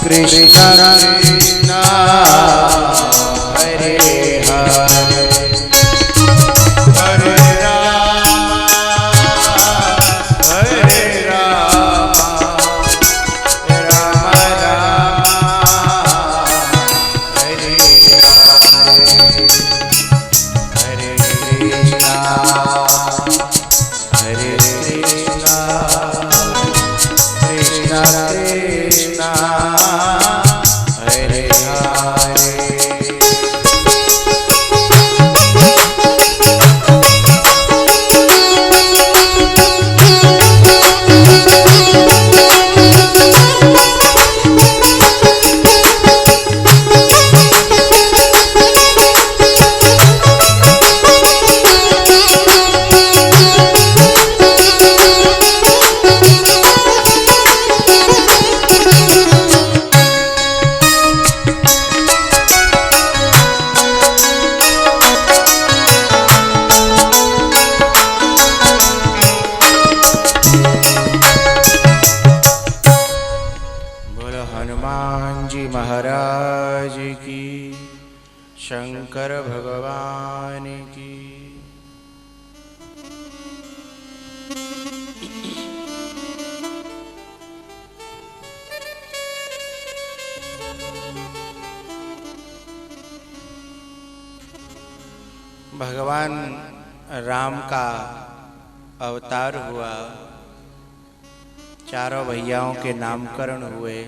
Krishna Krishna Hare Hare Hare Rama Hare Rama Rama Rama Hare Hare Hare Krishna Hare Krishna Krishna Krishna Hare Hare महाराज की, शंकर भगवान की। भगवान राम का अवतार हुआ, चारों भैयाओं के नामकरण हुए।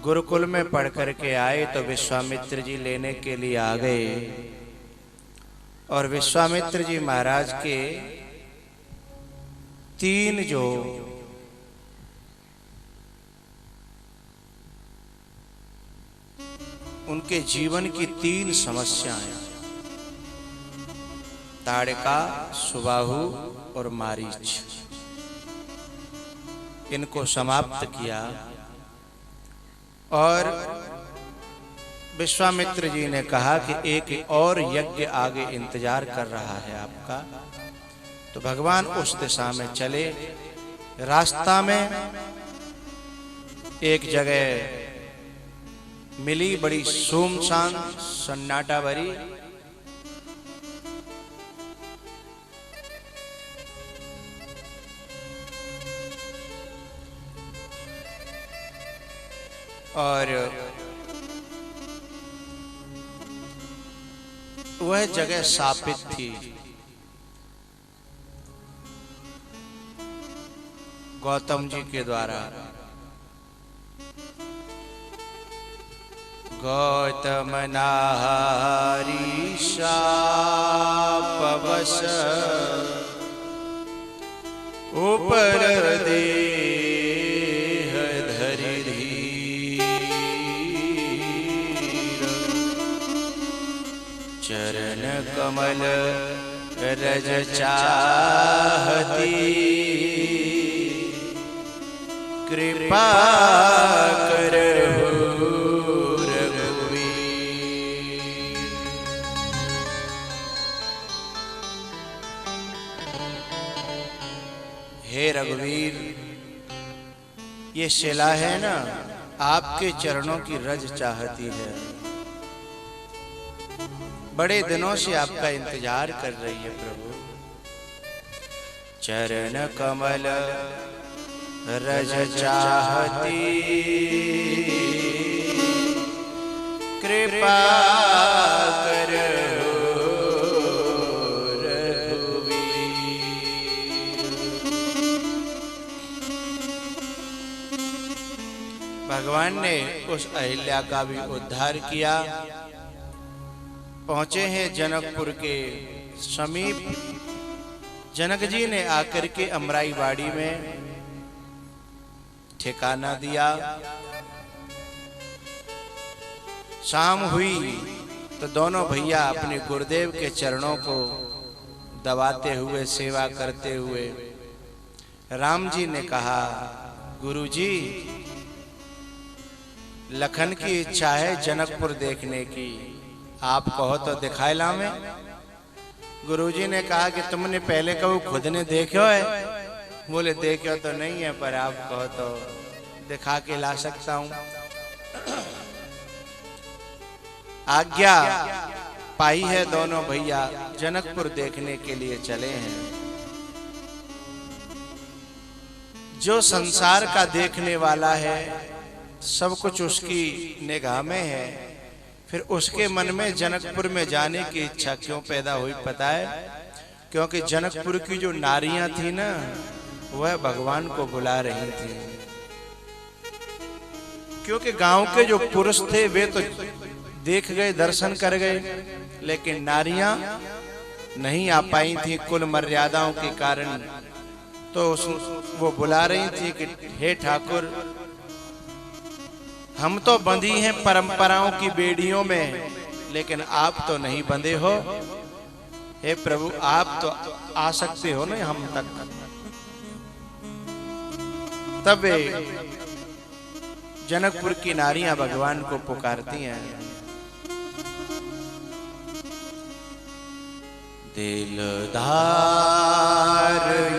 गुरुकुल में पढ़ करके आए तो विश्वामित्र जी लेने के लिए आ गए और विश्वामित्र जी महाराज के तीन जो उनके जीवन की तीन समस्याएं, ताड़का, सुबाहु और मारीच, इनको समाप्त किया। और विश्वामित्र जी ने कहा कि एक और यज्ञ आगे इंतजार कर रहा है आपका। तो भगवान उस दिशा में चले। रास्ता में एक जगह मिली, बड़ी सुनसान सन्नाटा भरी। और वह जगह शापित थी। गौतम जी के द्वारा। गौतम नारी शापवश ऊपर दे कमल रज चाहती कृपा करहु रघुवीर। हे रघुवीर, ये शिला है ना, आपके चरणों की रज चाहती है। बड़े दिनों से आपका इंतजार कर रही है प्रभु। चरण कमल रज चाहती कृपा करहु रघुवीर। भगवान ने उस अहिल्या का भी उद्धार किया। पहुंचे हैं जनकपुर के समीप। जनक जी ने आकर के अमराई बाड़ी में ठिकाना दिया। शाम हुई तो दोनों भैया अपने गुरुदेव के चरणों को दबाते हुए, सेवा करते हुए राम जी ने कहा, गुरुजी, लखन की इच्छा है जनकपुर देखने की, आप कहो तो दिखाए लावे। गुरुजी ने कहा कि तुमने पहले कभी खुद ने देखो है? बोले देखो तो नहीं है, पर आप कहो तो दिखा के ला सकता हूं। आज्ञा पाई है, दोनों भैया जनकपुर देखने के लिए चले हैं। जो संसार का देखने वाला है, सब कुछ उसकी निगाह में है, फिर उसके मन में जनकपुर में जाने की इच्छा क्यों पैदा हुई पता है? क्योंकि जनकपुर की जो नारियां थी ना, वह भगवान को बुला रही थी। क्योंकि गांव के जो पुरुष थे वे तो देख गए, दर्शन कर गए, लेकिन नारियां नहीं आ पाई थी कुल मर्यादाओं के कारण। तो वो बुला रही थी कि हे ठाकुर, हम तो बंधी हैं परंपराओं की बेड़ियों में, लेकिन आप तो नहीं बंधे हो। हे प्रभु, आप तो आ सकते हो ना हम तक। तब जनकपुर की नारियां भगवान को पुकारती हैं। दिलदार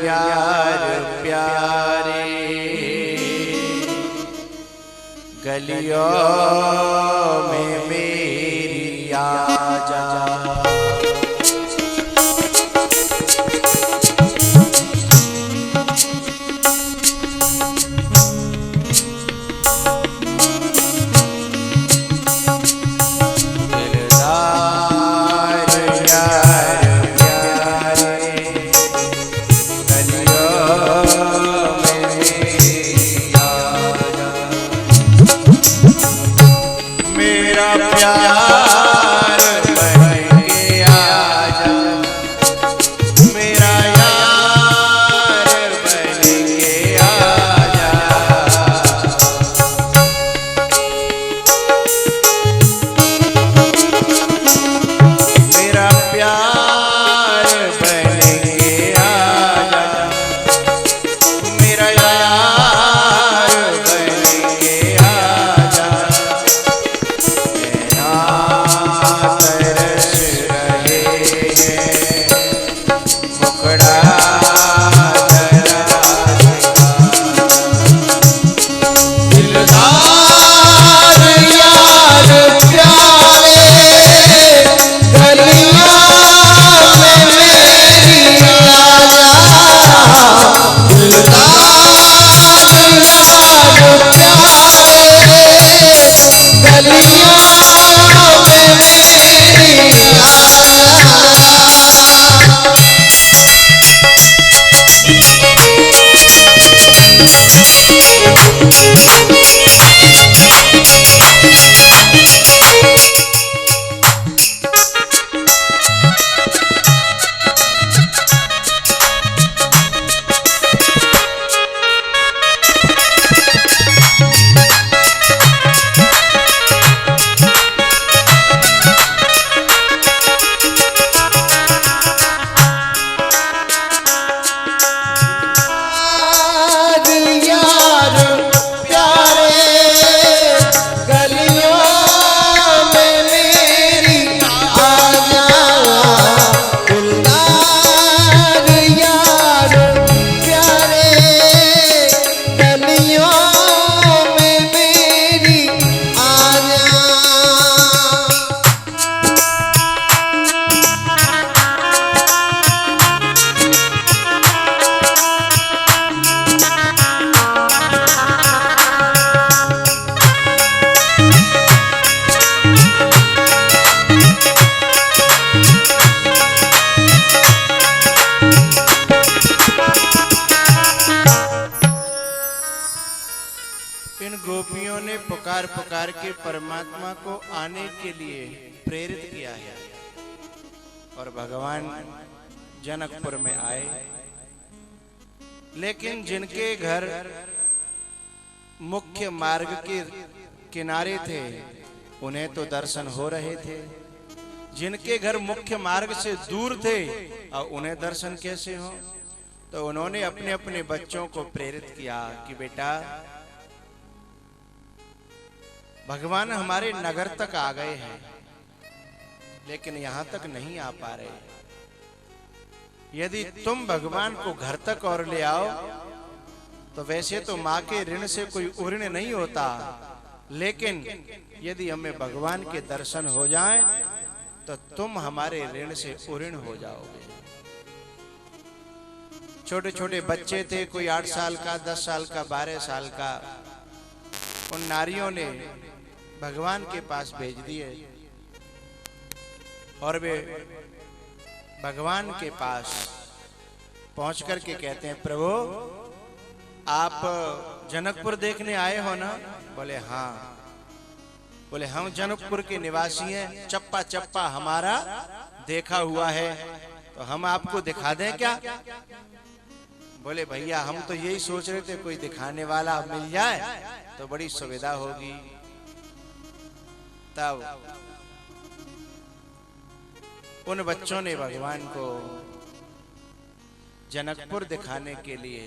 यार प्यारे गलियों में मेरी आजा। इन गोपियों ने पुकार पुकार के परमात्मा को आने के लिए प्रेरित किया है और भगवान जनकपुर में आए। लेकिन जिनके घर मुख्य मार्ग के किनारे थे उन्हें तो दर्शन हो रहे थे, जिनके घर मुख्य मार्ग से दूर थे और उन्हें दर्शन कैसे हो। तो उन्होंने अपने अपने बच्चों को प्रेरित किया कि बेटा भगवान हमारे नगर तक आ गए हैं लेकिन यहां तक नहीं आ पा रहे। यदि तुम भगवान को घर तक और ले आओ तो वैसे तो माँ के ऋण से कोई ऋण नहीं होता, लेकिन यदि हमें भगवान के दर्शन हो जाएं तो तुम हमारे ऋण से ऋण हो जाओगे। छोटे छोटे बच्चे थे, कोई 8 साल का, 10 साल का, 12 साल का। उन नारियों ने भगवान के पास भेज दिए और वे भगवान के पास पहुंच करके कहते हैं, प्रभु आप जनकपुर देखने आए हो ना? बोले हाँ। बोले हम जनकपुर के निवासी हैं, चप्पा चप्पा हमारा देखा हुआ है, तो हम आपको दिखा दें क्या? बोले भैया हम तो यही सोच रहे थे कोई दिखाने वाला मिल जाए तो बड़ी सुविधा होगी। तब उन बच्चों ने भगवान को जनकपुर दिखाने के लिए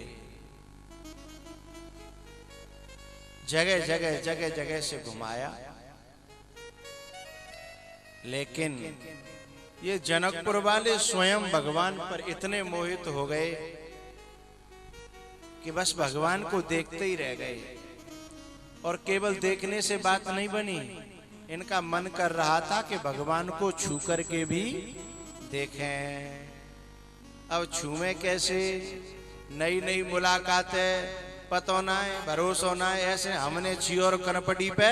जगह जगह जगह जगह से घुमाया। लेकिन ये जनकपुर वाले स्वयं भगवान पर इतने मोहित हो गए कि बस भगवान को देखते ही रह गए। और केवल देखने से बात नहीं बनी, इनका मन कर रहा था कि भगवान को छू करके भी देखें। अब छूमे कैसे? नई नई मुलाकात है, पतो ना है, भरोसा ना है। ऐसे हमने छी और कनपटी पे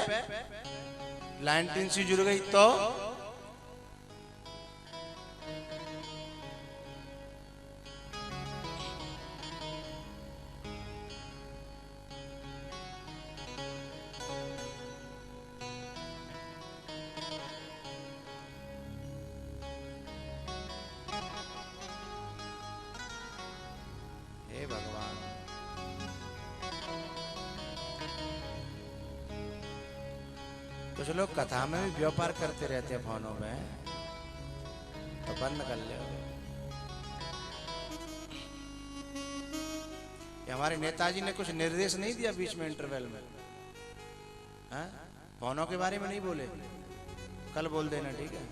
लाइनटीन सी जुड़ गई तो भगवान। कुछ लोग कथा में भी व्यापार करते रहते हैं फोनों में, तो बंद कर ले। हमारे नेताजी ने कुछ निर्देश नहीं दिया बीच में इंटरवल में? हाँ? फोनों के बारे में नहीं बोले, कल बोल देना, ठीक है?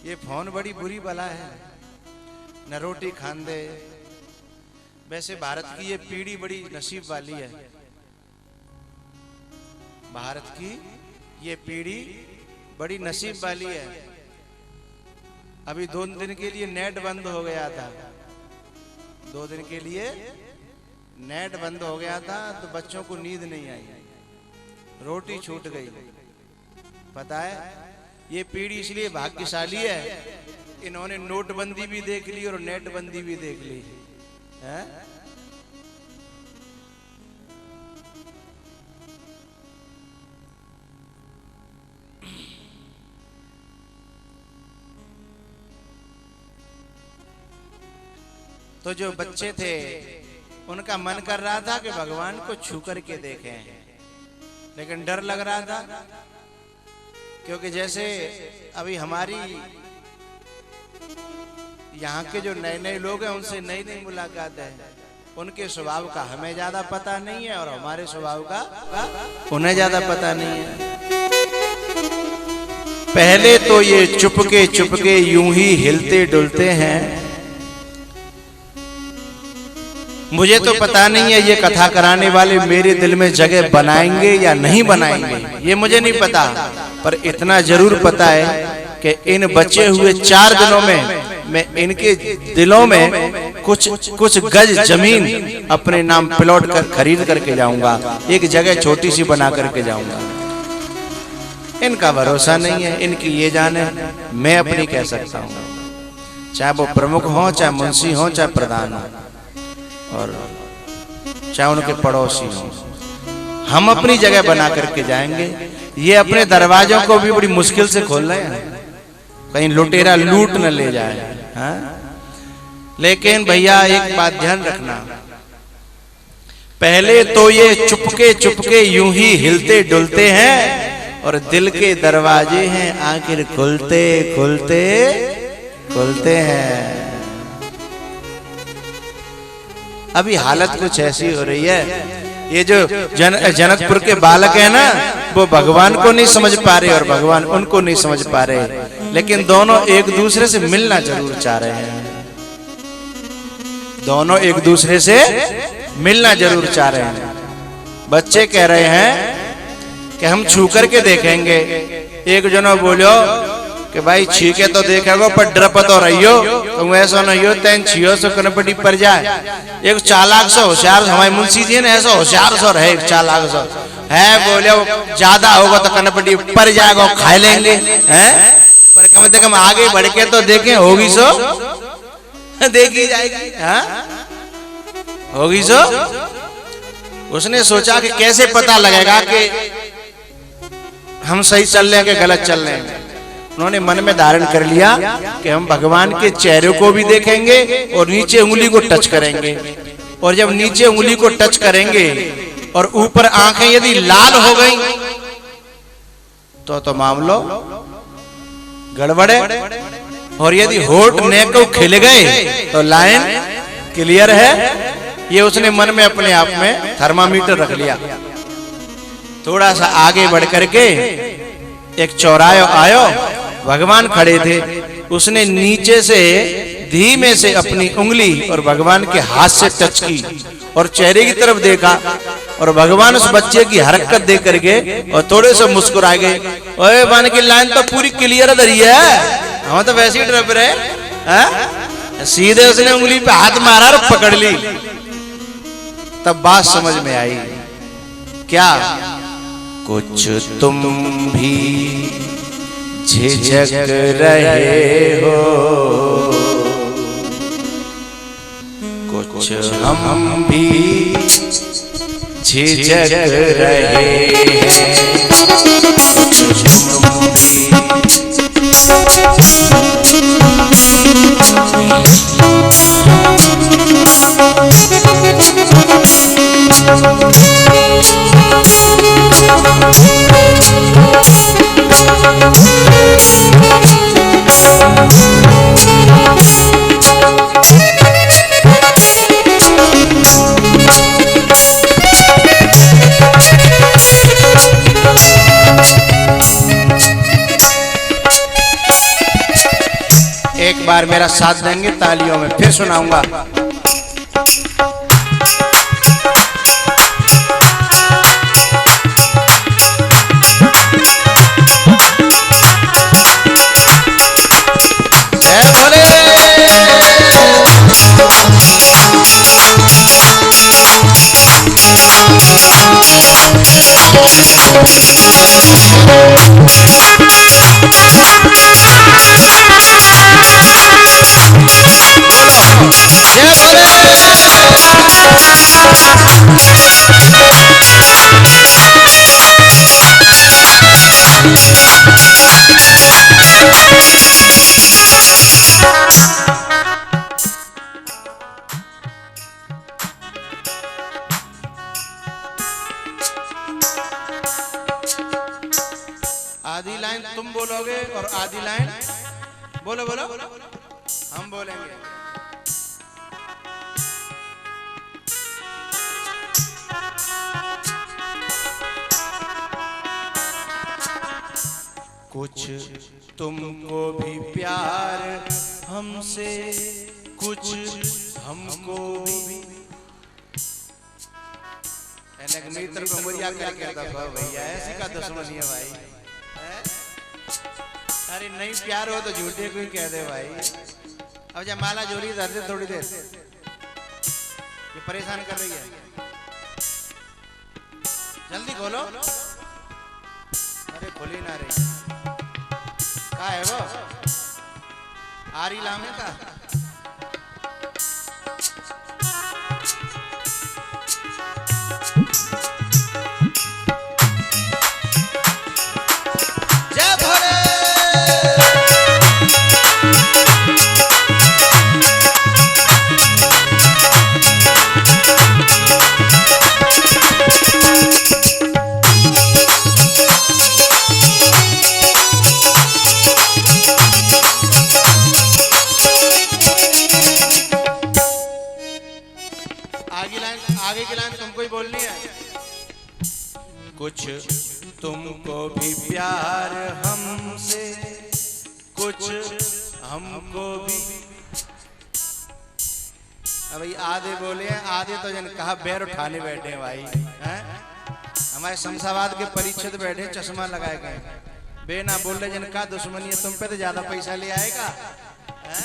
ये फोन बड़ी बुरी बला है, न रोटी खांदे। वैसे भारत की ये पीढ़ी बड़ी नसीब वाली है। भारत की ये पीढ़ी बड़ी नसीब वाली है। अभी 2 दिन के लिए नेट बंद हो गया था, 2 दिन के लिए नेट बंद हो गया था, तो बच्चों को नींद नहीं आई, रोटी छूट गई। पता है ये पीढ़ी इसलिए भाग्यशाली है, इन्होंने नोटबंदी भी देख ली और नेट बंदी भी देख ली है? तो जो बच्चे थे उनका मन कर रहा था कि भगवान को छू करके देखें, लेकिन डर लग रहा था, क्योंकि जैसे अभी हमारी यहाँ के जो नए नए लोग हैं उनसे नई नई मुलाकात है, उनके स्वभाव का हमें ज्यादा पता नहीं है और हमारे स्वभाव का उन्हें ज्यादा पता नहीं है। पहले तो ये चुपके यूं ही हिलते डुलते हैं। मुझे तो पता नहीं है ये कथा कराने वाले मेरे दिल में जगह बनाएंगे या नहीं बनाएंगे, ये मुझे नहीं पता, पर इतना जरूर पता है कि इन बचे हुए 4 दिनों में मैं इनके दिलों में कुछ गज जमीन अपने नाम प्लॉट कर खरीद करके जाऊंगा, एक जगह छोटी सी बना करके जाऊंगा। इनका भरोसा नहीं है, इनकी ये जाने, मैं अपनी कह सकता हूँ, चाहे वो प्रमुख हो, चाहे मुंशी हो, चाहे प्रधान हो। और चाहे उनके पड़ोसी हों, हम अपनी जगह बना करके जाएंगे। ये अपने दरवाजों को भी बड़ी मुश्किल से खोल रहे हैं, कहीं लुटेरा लूट न ले जाए। हाँ? लेकिन भैया एक बात ध्यान रखना, पहले तो ये चुपके चुपके यूं ही हिलते डुलते हैं और दिल के दरवाजे हैं आखिर खुलते खुलते खुलते हैं। अभी हालत कुछ ऐसी हो रही है, ये जो जनकपुर के बालक है ना, वो भगवान को नहीं समझ पा रहे और भगवान उनको नहीं समझ पा रहे, लेकिन दोनों एक दूसरे से मिलना जरूर चाह रहे हैं। दोनों एक दूसरे से मिलना जरूर चाह रहे हैं। बच्चे कह रहे हैं कि हम छू करके देखेंगे। एक जनो बोलो कि भाई छीके तो देखेगो पर डरप तो रहियो, तुम ऐसा नहीं हो तैन छियो सो कनपटी पर जाए। एक चालाक सो होशियार, हमारे मुंशी जी ने ऐसा होशियार सो रहे, एक चालाक सो है, बोले ज्यादा होगा तो कनपटी पर जाएगा, खा लेंगे हैं, पर कम से कम आगे बढ़ के तो देखें, होगी सो देखी जाएगी। हाँ होगी सो। उसने सोचा कि कैसे पता लगेगा कि हम सही चल रहे हैं कि गलत चल रहे हैं। उन्होंने मन में धारण कर लिया कि हम भगवान के चेहरे को भी देखेंगे और नीचे उंगली को टच करेंगे, और जब नीचे उंगली को टच करेंगे और ऊपर आंखें यदि लाल हो गई तो मामलो गड़बड़ है, और यदि होठ नेक को खिल गए तो लाइन क्लियर है। ये उसने मन में अपने आप में थर्मामीटर रख लिया। थोड़ा सा आगे बढ़ करके एक चौराहा आयो, भगवान खड़े थे। उसने नीचे से धीमे से अपनी उंगली और भगवान के हाथ से टच की और चेहरे की तरफ देखा, और भगवान उस बच्चे की हरकत देख करके और थोड़े से मुस्कुरा गए। ओए बन की लाइन तो पूरी क्लियर धरी है, हम तो वैसे ही डर रहे। सीधे उसने उंगली पे हाथ मारा और पकड़ ली। तब बात समझ में आई, क्या कुछ तुम भी झिझक रहे हो, कुछ हम भी झिझक रहे हैं, कुछ तुम भी एक बार मेरा साथ देंगे तालियों में, फिर सुनाऊंगा। जय भोले। आधी लाइन तुम बोलोगे और आधी लाइन बोलो बोलो हम बोलेंगे। कुछ तुमको भी प्यार हमसे, कुछ हमको भी। मित्र को मुरिया क्या कहता था भैया, ऐसी का दुश्मनी है भाई। अरे नहीं प्यार हो तो झूठे कोई कह दे भाई। अब जब माला जोड़ी धर दे थोड़ी देर, ये परेशान कर रही है। जल्दी खोलो। अरे खोली ना रही, क्या है वो? आरी लामे का आगे की लाइन तुमको ही बोलनी है। कुछ तुमको भी प्यार हमसे, कुछ हमको भी। अब भाई आधे बोले हैं, आधे तो जन कहा बैर उठाने बैठे हैं भाई हैं। हमारे शमशाबाद के परीक्षित बैठे चश्मा लगाए गए, बे ना बोल रहे जन का दुश्मनी है तुम पे तो ज्यादा पैसा ले आएगा है?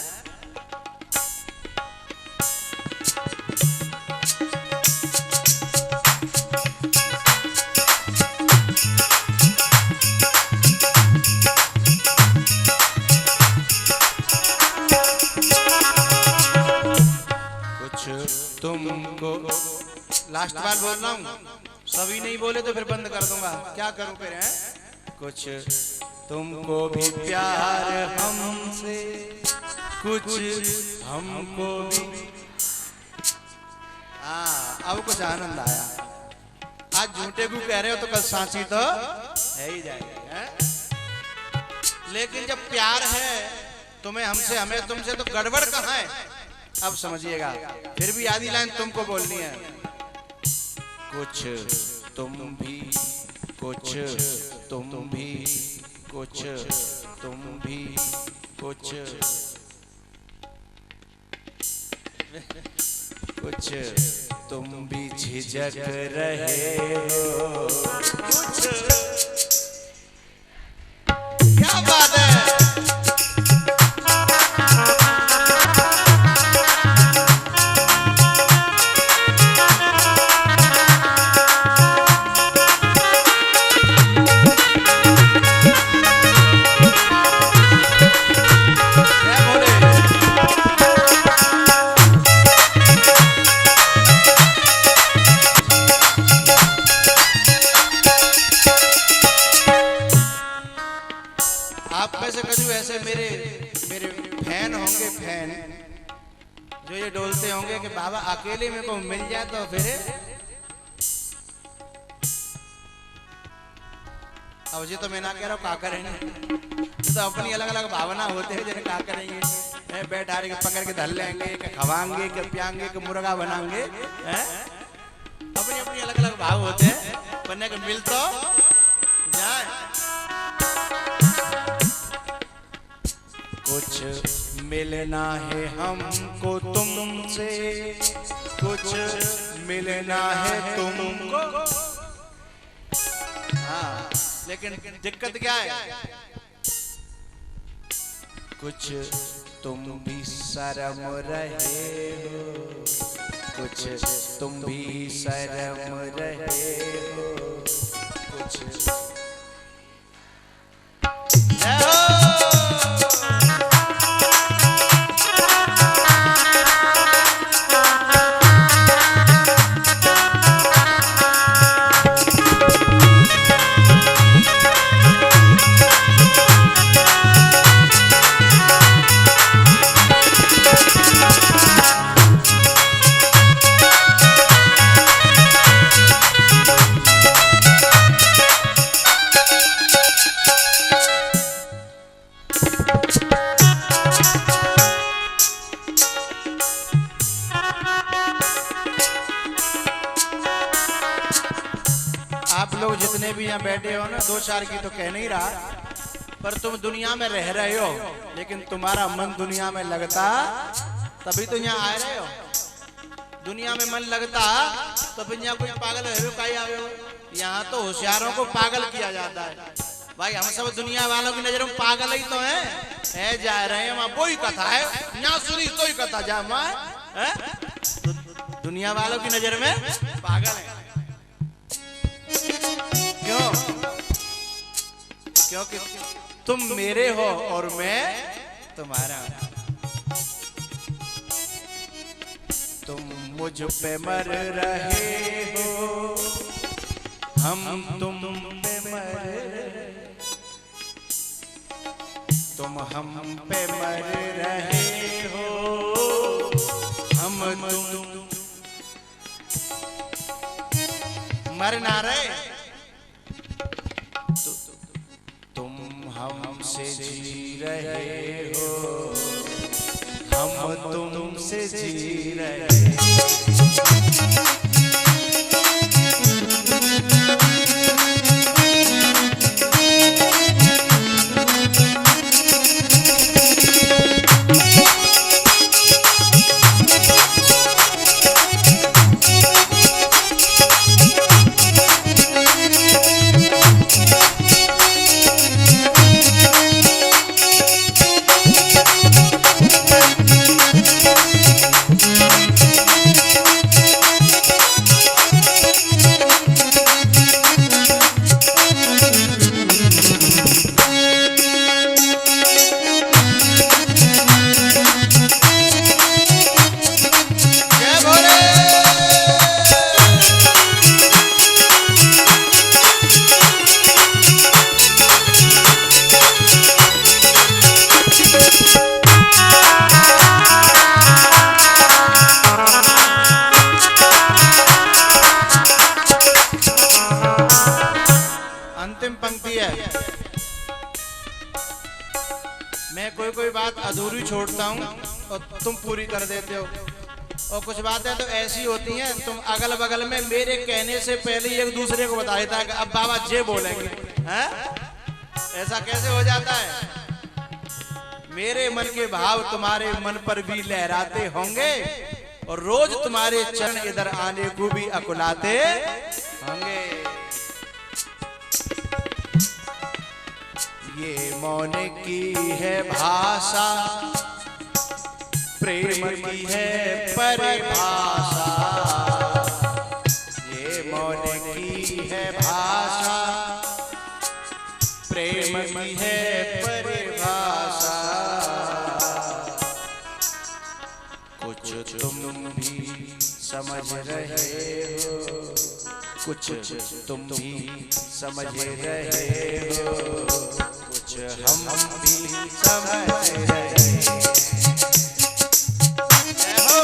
तुमको लास्ट बार बोल रहा हूँ, सभी नहीं बोले तो फिर बंद कर दूंगा, क्या करूं फिर है? कुछ तुमको भी प्यार हमसे, कुछ हमको भी। हाँ अब कुछ आनंद आया। आज झूठे भी कह रहे हो तो कल सांची तो है ही जाएगा है? लेकिन जब प्यार है तुम्हें हमसे, हमें तुमसे, तो गड़बड़ कहाँ है? अब समझिएगा। फिर भी आधी लाइन तुमको बोलनी है। कुछ तुम भी, कुछ तुम भी, कुछ तुम भी, कुछ कुछ तुम भी झिझक रहे हो। कुछ क्या बात है? ऐसे मेरे मेरे फैन होंगे, फैन जो ये डोलते होंगे कि बाबा अकेले में को मिल जाए तो फिर। अब जी तो मैं ना कह रहा हूँ का करेंगे, तो अपनी अलग अलग भावना होते हैं जिन्हें का करेंगे। बैठा के पकड़ के धर लेंगे, कि खवाएंगे, कि पियांगे, कि मुर्गा बनाएंगे, अपनी अपनी अलग अलग भाव होते हैं। बनने के मिल तो जाए। कुछ मिलना है हमको तुमसे, कुछ मिलना है तुमको। हाँ लेकिन दिक्कत क्या है? कुछ तुम भी शर्म रहे हो, कुछ तुम भी शर्म रहे हो, कुछ आप लोग जितने भी यहाँ बैठे हो ना, दो चार की तो कह नहीं रहा, पर तुम दुनिया में रह रहे हो, लेकिन तुम्हारा मन दुनिया में लगता तभी तो यहाँ आ रहे हो। दुनिया में मन लगता तो फिर यहाँ कोई पागल है? यहाँ तो होशियारों को पागल किया जाता है भाई। हम सब दुनिया वालों की नजर में पागल ही तो है जा रहे हैं वहाँ। वही कथा है यहाँ सुनी, तो ही कथा जा वहाँ दुनिया वालों की नजर में पागल है। क्यों? क्योंकि तुम मेरे हो और मैं तुम्हारा। तुम मुझ पे मर रहे हो, हम तुम पे मर, तुम हम पे मर रहे हो, हम तुम मर ना रहे। तुम हमसे जी रहे हो, हम तुमसे जी रहे। अधूरी छोड़ता हूँ और तुम पूरी कर देते हो। और कुछ बातें तो ऐसी होती हैं, तुम अगल बगल में मेरे कहने से पहले एक दूसरे को बता देता है कि अब बाबा जे बोलेंगे, हैं? ऐसा कैसे हो जाता है? मेरे मन के भाव तुम्हारे मन पर भी लहराते होंगे और रोज तुम्हारे चरण इधर आने को भी अकुलाते होंगे। ये मौन की है भाषा, प्रेम की है परिभाषा। ये मौन की है भाषा, प्रेम की है परिभाषा। कुछ तुम भी समझ रहे हो, कुछ तुम भी समझ रहे हो, कुछ हम भी समझ रहे हो।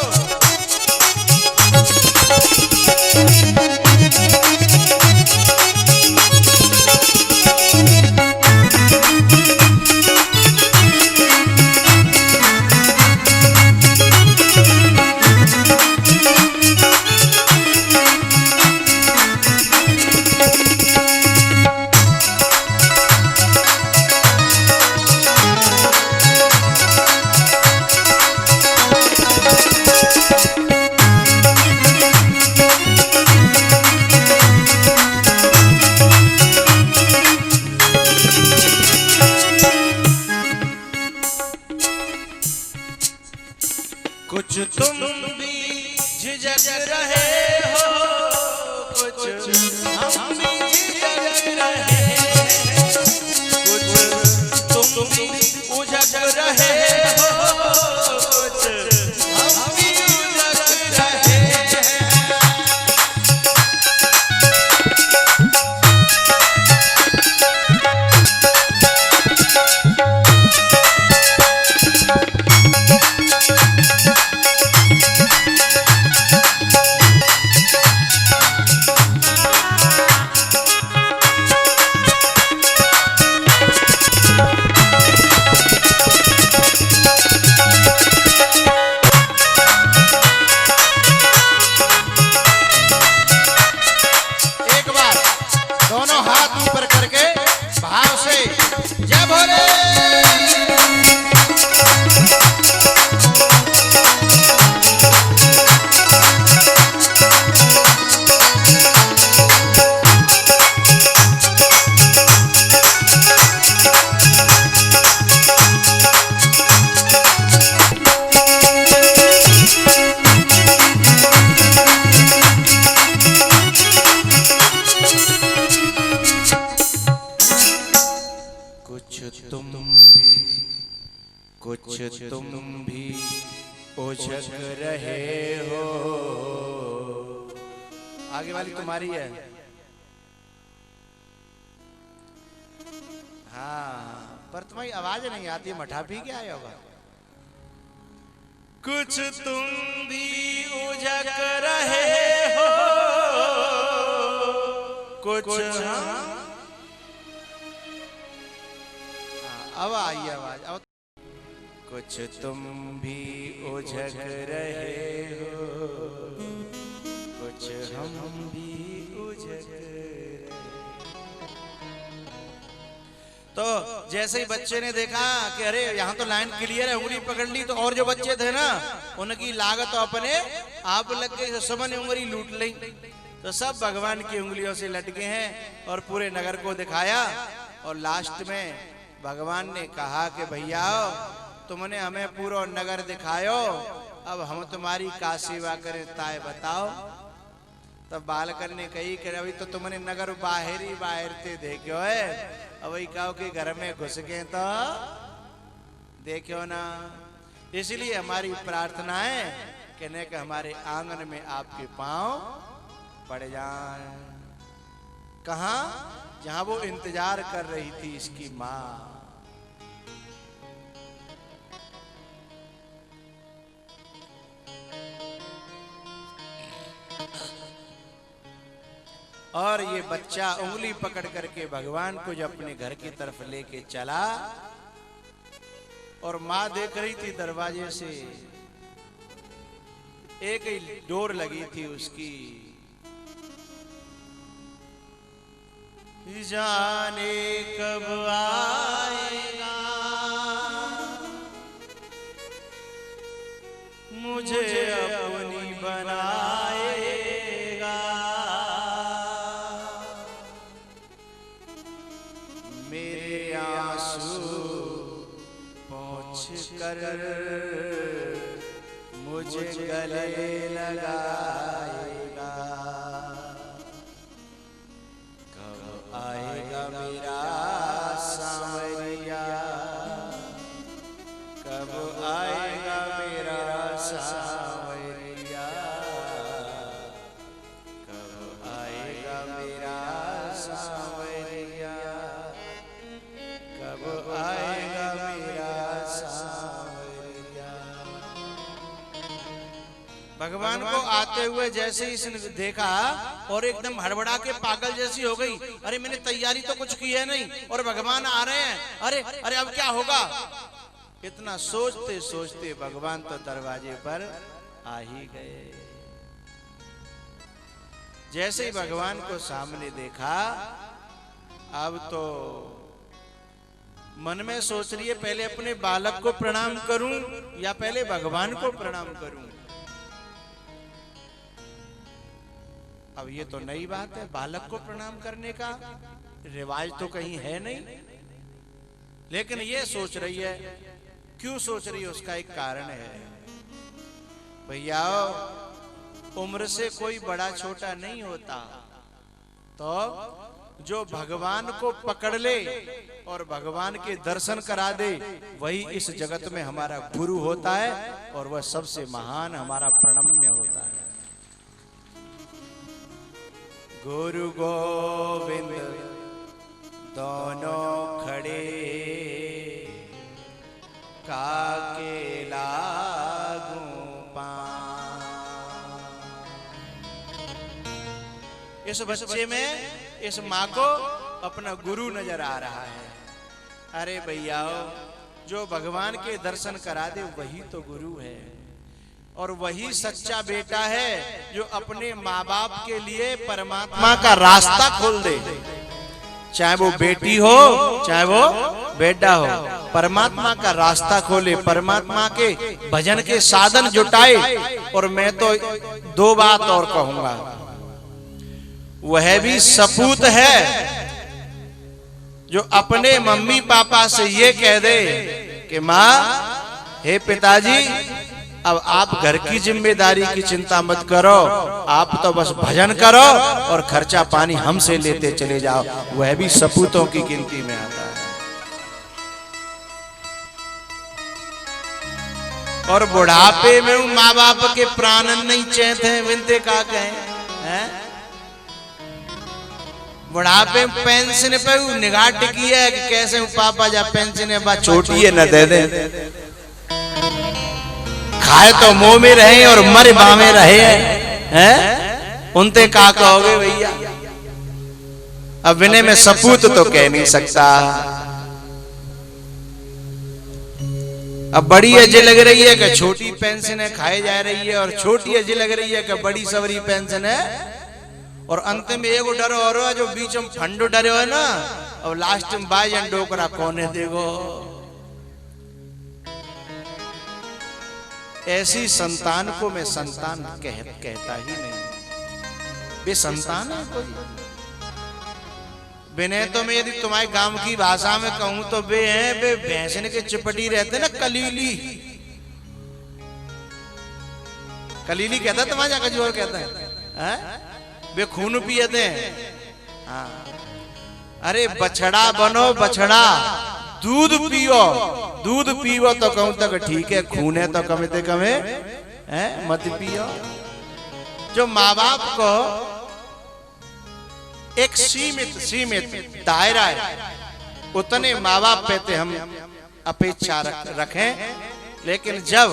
कुछ तुम भी झिझक रहे हो, कुछ हम भी झिझक रहे हैं, कुछ तुम भी उझक रहे हो, कुछ हम भी उझक रहे हैं। कुछ तुम भी उझक रहे हो। आगे वाली तुम्हारी है। हाँ, पर तुम्हारी आवाज नहीं आती, मठा पी के आया होगा। कुछ तुम भी उझक रहे हो, कुछ हम। अब आई आवाज। अब कुछ तुम भी उझक रहे हो, कुछ हम भी उझक रहे। तो जैसे ही बच्चे ने देखा कि अरे यहाँ तो लाइन क्लियर है, उंगली पकड़ ली, तो और जो बच्चे थे ना उनकी लागत तो अपने आप लग गई, सब ने उंगली लूट ली। तो सब भगवान की उंगलियों से लटके हैं और पूरे नगर को दिखाया। और लास्ट में भगवान ने कहा कि भैया तुमने हमें पूरा नगर दिखायो, अब हम तुम्हारी का सेवा करें ताए बताओ। तब बालकन ने कही कि अभी तो तुमने नगर बाहर ही बाहर से देखो है, अब वही कहो कि घर में घुस गए तो देखो ना। इसलिए हमारी प्रार्थना है कि न कि हमारे आंगन में आपके पांव पड़ जाएं। कहाँ? जहां वो इंतजार कर रही थी इसकी माँ। और ये बच्चा उंगली पकड़ करके भगवान को जब अपने घर की तरफ लेके चला और माँ देख रही थी दरवाजे से, एक ही डोर लगी थी उसकी। जाने कब आएगा मुझे अपनी बनाएगा, मेरे आंसू पोंछ कर मुझे गले लगाएगा। कब आएगा मेरा सांवरिया, कब आएगा मेरा सांवरिया, कब आएगा मेरा सांवरिया, कब आएगा मेरा सांवरिया। भगवान को आते हुए जैसे ही इसने देखा और एकदम हड़बड़ा के पागल जैसी हो गई। अरे मैंने तैयारी तो कुछ की है नहीं और भगवान आ रहे हैं, अरे अरे अब क्या होगा। इतना सोचते सोचते भगवान तो दरवाजे पर आ ही गए। जैसे ही भगवान को सामने देखा, अब तो मन में सोच रही है पहले अपने बालक को प्रणाम करूं या पहले भगवान को प्रणाम करूं। अब ये तो नई बात है, बालक को प्रणाम करने का रिवाज तो कहीं है नहीं, लेकिन ये सोच रही है। क्यों सोच रही है उसका एक कारण है। भैया उम्र से कोई बड़ा छोटा नहीं होता, तो जो भगवान को पकड़ ले और भगवान के दर्शन करा दे वही इस जगत में हमारा गुरु होता है और वह सबसे महान हमारा प्रणम्य होता है। गुरु गोविंद दोनों खड़े काके लागू पांव। इस बच्चे में इस माँ को अपना गुरु नजर आ रहा है। अरे भैया जो भगवान के दर्शन करा दे वही तो गुरु है और वही सच्चा बेटा है जो अपने माँ बाप के लिए परमात्मा का रास्ता खोल दे। चाहे वो बेटी हो चाहे वो बेटा हो, परमात्मा का रास्ता खोले, परमात्मा के भजन के साधन जुटाए। और मैं तो दो बात और कहूंगा, वह भी सपूत है जो अपने मम्मी पापा से ये कह दे कि माँ हे पिताजी अब आप घर की जिम्मेदारी की चिंता मत करो, आप तो बस भजन करो और खर्चा पानी हमसे लेते चले जाओ। वह भी सपूतों की गिनती में आता है। और बुढ़ापे में माँ बाप के प्राणन नहीं चैत है, विनते का कहें। बुढ़ापे में पेंशन पे निगाह टिकी है कि कैसे पापा जा पेंशन है बात छोटी है न दे दे, खाए तो मुंह में रहे और मरे बामे रहे हैं। उनते का कहोगे भैया। अब विनय में सपूत तो कह नहीं सकता। अब बड़ी अजय लग रही है कि छोटी पेंशन है खाए जा रही है, और छोटी अजय लग रही है कि बड़ी सवरी पेंशन है, और अंत में एगो डरो और जो बीच में फंडो डरे हो ना, और लास्ट में बाजन डोकरा कोने देगो। ऐसी संतान को मैं संतान कहता ही नहीं। वे संतान है कोई। विनय तो मैं यदि तुम्हारे गांव की भाषा में कहूं तो वे हैं, वे भैंसने के चिपटी रहते ना, कलीली। कलीली कहता है तुम्हारा जाकर जोर कहता है, वे खून पियते हैं। हाँ। अरे बछड़ा बनो बछड़ा, दूध पियो, दूध पियो तो कहूं तक ठीक है, खून है तो कमे ते कमे मत पियो। जो माँ बाप को एक सीमित दायरा है, उतने माँ बाप पे हम अपेक्षा रखें, लेकिन जब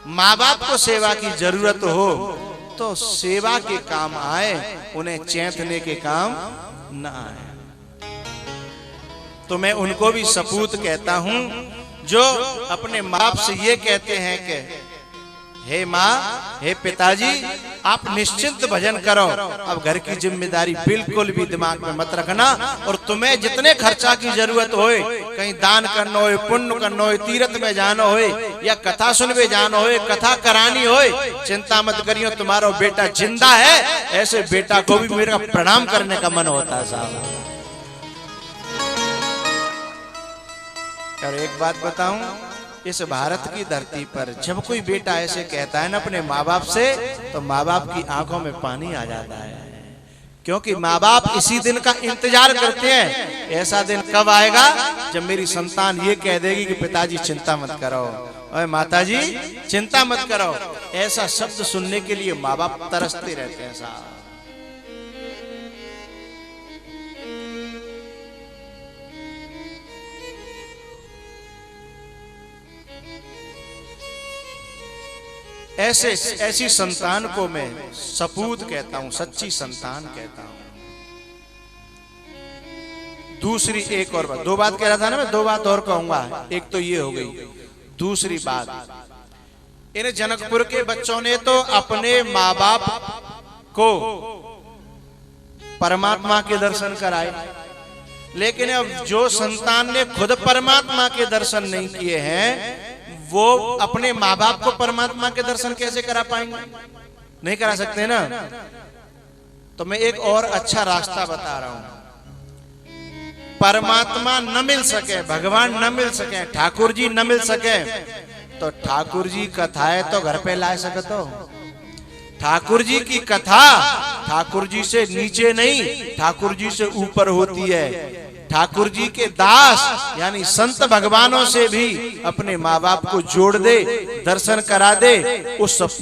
माँ बाप को सेवा की जरूरत हो तो सेवा के काम आए, उन्हें चैतने के काम न आए। तो मैं उनको भी सपूत कहता हूं जो अपने माँ बाप से ये कहते हैं कि हे माँ, हे पिताजी, आप निश्चिंत भजन करो, अब घर की जिम्मेदारी बिल्कुल भी दिमाग में मत रखना, और तुम्हें जितने खर्चा की जरूरत होए, कहीं दान करना होए, पुण्य करना होए, तीर्थ में जाना होए, या कथा सुनवे जाना होए, कथा करानी होए, चिंता मत करियो, तुम्हारा बेटा जिंदा है। ऐसे बेटा को भी मेरा प्रणाम करने का मन होता है साहब। और एक बात बताऊं, इस भारत की धरती पर जब कोई बेटा ऐसे कहता है ना अपने माँ बाप से, तो माँ बाप की आंखों में पानी आ जाता है, क्योंकि माँ बाप इसी दिन का इंतजार करते हैं। ऐसा दिन कब आएगा जब मेरी संतान ये कह देगी कि पिताजी चिंता मत करो, और माताजी चिंता मत करो। ऐसा शब्द सुनने के लिए माँ बाप तरसते रहते हैं साहब। ऐसी संतान को मैं सपूत कहता हूं, सच्ची संतान कहता हूं। दूसरी एक और बात, दो बात कह रहा था ना मैं, दो बात और कहूंगा। एक तो ये हो गई, दूसरी बात, इन जनकपुर के बच्चों ने तो अपने माँ बाप को परमात्मा के दर्शन कराए, लेकिन अब जो संतान ने खुद परमात्मा के दर्शन नहीं किए हैं, वो अपने माँ बाप को परमात्मा के दर्शन कैसे करा पाएंगे? नहीं करा सकते ना। तो मैं एक और अच्छा रास्ता बता रहा हूं। परमात्मा न मिल सके, भगवान न मिल सके, ठाकुर जी न मिल सके, तो ठाकुर जी कथाएं तो घर पे ला सकते हो। ठाकुर जी की कथा ठाकुर जी से नीचे नहीं, ठाकुर जी से ऊपर होती है। ठाकुर जी के दास यानी संत भगवानों से भी अपने माँ बाप को जोड़ दे, दर्शन करा दे,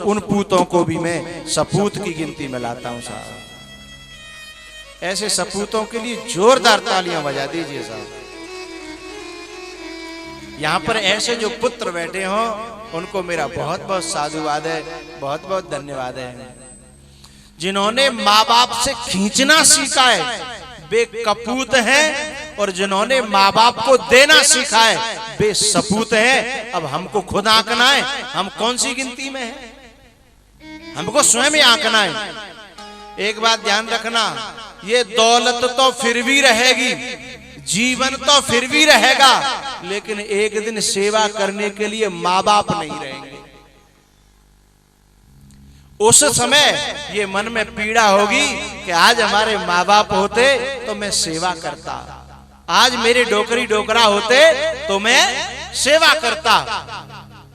उन पूतों को भी मैं सपूत की गिनती में लाता हूं साहब। ऐसे सपूतों के लिए जोरदार तालियां बजा दीजिए साहब। यहाँ पर ऐसे जो पुत्र बैठे हो, उनको मेरा बहुत बहुत साधुवाद है, बहुत बहुत धन्यवाद है। जिन्होंने माँ बाप से खींचना सीखा है वे कपूत हैं, और जिन्होंने माँ बाप को देना सीखा है वे सपूत हैं। अब हमको खुद आंकना है, हम कौन सी गिनती में हैं, हमको स्वयं आंकना है। एक बात ध्यान रखना, ये दौलत तो फिर भी रहेगी, जीवन तो फिर भी रहेगा, लेकिन एक दिन सेवा करने के लिए माँ बाप नहीं रहेंगे। उस समय ये मन में पीड़ा होगी कि आज हमारे माँ बाप होते तो मैं सेवा करता, आज मेरे डोकरी डोकरा होते तो मैं सेवा करता,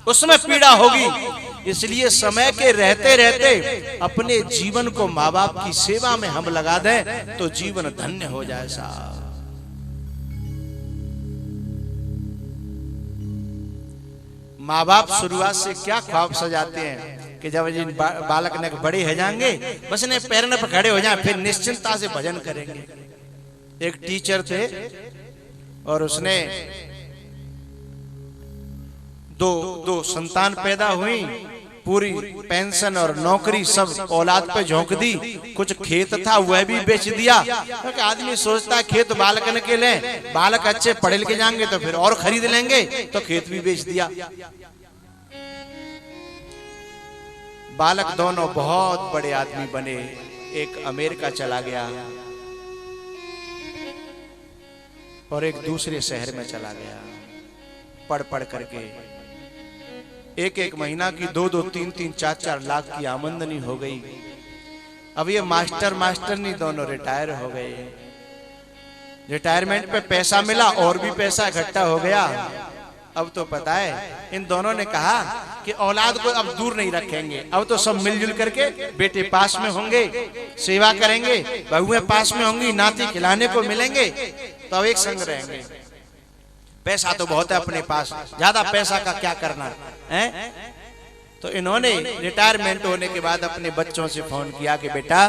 उसमें पीड़ा होगी। इसलिए समय के रहते रहते अपने जीवन को माँ बाप की सेवा में हम लगा दें तो जीवन धन्य हो जाए साहब। माँ बाप शुरुआत से क्या ख्वाब सजाते हैं कि जब जिन बालक ने बड़े हो जाएंगे, बस ने पैर पर खड़े हो जाए, फिर निश्चिंता से भजन करेंगे। एक टीचर थे और उसने दो संतान पैदा हुई, पूरी पेंशन और नौकरी सब औलाद पे झोंक दी। कुछ खेत था वह भी बेच दिया, क्योंकि आदमी सोचता है खेत बालक के ले, बालक अच्छे पढ़े लिखे जाएंगे तो फिर और खरीद लेंगे, तो खेत भी बेच दिया। बालक दोनों बहुत बड़े आदमी बने, एक अमेरिका चला गया और एक दूसरे शहर में चला गया। पढ़ पढ़ करके एक महीना की 2-2, 3-3, 4-4 लाख की आमदनी हो गई। अब ये मास्टरनी दोनों रिटायर हो गए। रिटायरमेंट पे पैसा मिला और भी पैसा इकट्ठा हो गया। अब तो पता है इन दोनों ने कहा कि औलाद को अब दूर नहीं रखेंगे, अब तो सब मिलजुल करके, बेटे पास में होंगे, सेवा करेंगे, बहुएं पास में होंगी, नाती खिलाने को मिलेंगे, तो अब एक संग रहेंगे। पैसा तो बहुत है अपने पास, ज्यादा पैसा का क्या करना है। तो इन्होंने रिटायरमेंट होने के बाद अपने बच्चों से फोन किया कि बेटा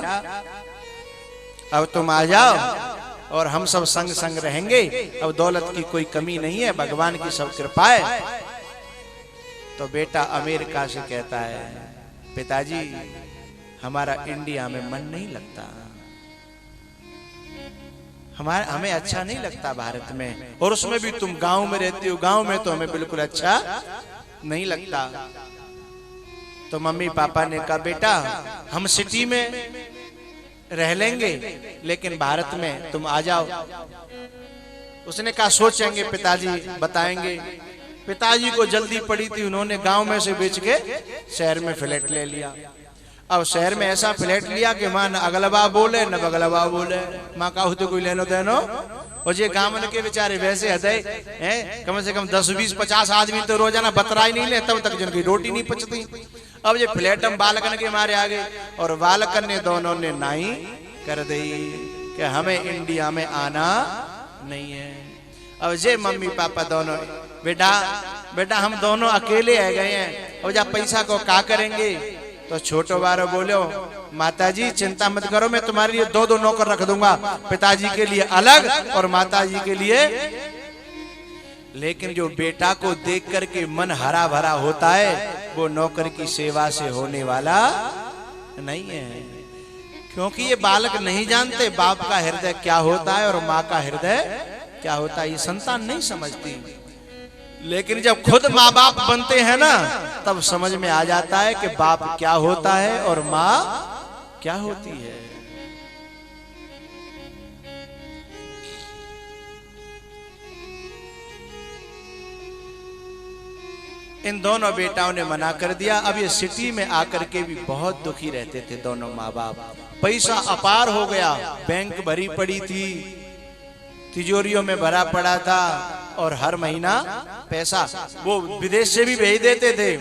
अब तुम आ जाओ और हम सब संग संग रहेंगे, अब दौलत की कोई कमी नहीं है, भगवान की सब कृपा है। तो बेटा अमेरिका से कहता है पिताजी हमारा इंडिया में मन नहीं लगता, हमें अच्छा नहीं लगता भारत में, और उसमें भी तुम गांव में रहती हो, गांव में तो हमें बिल्कुल अच्छा नहीं लगता। तो मम्मी पापा ने कहा बेटा हम सिटी में रह लेंगे, लेकिन भारत में तुम आ जाओ। उसने कहा सोचेंगे पिताजी, बताएंगे। पिताजी को जल्दी पड़ी थी, उन्होंने गांव में से बेच के शहर में फ्लैट ले लिया। अब शहर में ऐसा फ्लैट लिया कि मां न अगलबा बोले न बगलबा बोले, मां कहू तो कोई लेनो देनो। और ये गांव के बेचारे वैसे हृदय हैं, कम से कम 10 20 50 आदमी तो रोजाना बतरा ही नहीं ले, तब तक जिनकी रोटी नहीं पचती। अब ये फ्लैट हम बालकन के मारे आ गए, और बालकन ने दोनों ने नाई कर दी कि हमें इंडिया में आना नहीं है। अब जे मम्मी पापा दोनों, बेटा बेटा हम दोनों अकेले आ गए हैं, और जब पैसा को क्या करेंगे? तो छोटो बारो बोलो माताजी चिंता मत करो, मैं तुम्हारे लिए 2 नौकर रख दूंगा, पिताजी के लिए अलग और माताजी के लिए। लेकिन जो बेटा को देख करके मन हरा भरा होता है, वो नौकर की सेवा से होने वाला नहीं है, क्योंकि ये बालक नहीं जानते बाप का हृदय क्या होता है और माँ का हृदय क्या होता है, ये संतान नहीं समझती। लेकिन जब खुद माँ बाप बनते हैं ना, तब समझ में आ जाता है कि बाप क्या होता है और माँ क्या होती है। इन दोनों बेटाओं ने मना कर दिया। अब ये सिटी में आकर के भी बहुत दुखी रहते थे दोनों माँ बाप। पैसा अपार हो गया, बैंक भरी पड़ी थी, तिजोरियों में भरा पड़ा था, और हर महीना पैसा वो विदेश से भी भेज देते थे।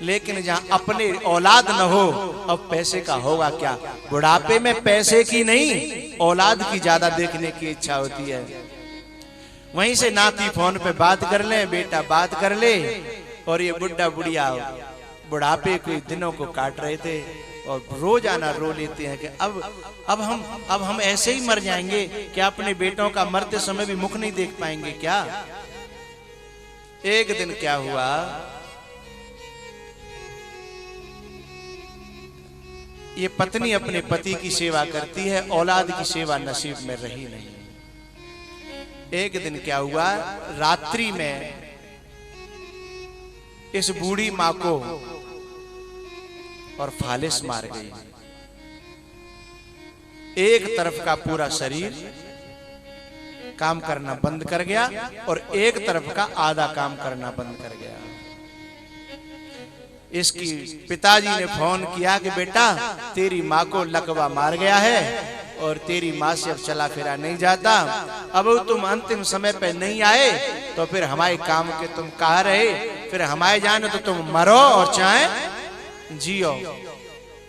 लेकिन जहां अपने औलाद न हो, अब पैसे का होगा क्या? बुढ़ापे में पैसे की नहीं, औलाद की ज्यादा देखने की इच्छा होती है। वहीं से नाती फोन पे बात कर ले, बेटा बात कर ले, और ये बुढ़ा बुढ़िया बुढ़ापे के दिनों को काट रहे थे, और रोजाना रो लेते हैं कि अब हम ऐसे ही मर जाएंगे क्या? अपने बेटों का मरते समय भी मुख नहीं देख पाएंगे क्या? एक दिन क्या हुआ, ये पत्नी अपने पति की सेवा करती है, औलाद की सेवा नसीब में रही नहीं। एक दिन क्या हुआ, रात्रि में इस बूढ़ी मां को और फालिस मार गई। एक तरफ का पूरा शरीर काम करना बंद कर गया, और एक तरफ का आधा काम करना बंद कर गया। इसकी पिताजी ने फोन किया कि बेटा तेरी माँ को लकवा मार गया है, और तेरी माँ से अब चला फिरा नहीं जाता। अब तुम अंतिम समय पे नहीं आए तो फिर हमारे काम के तुम कहाँ रहे? फिर हमारे जाने तो तुम मरो और चाहे जियो।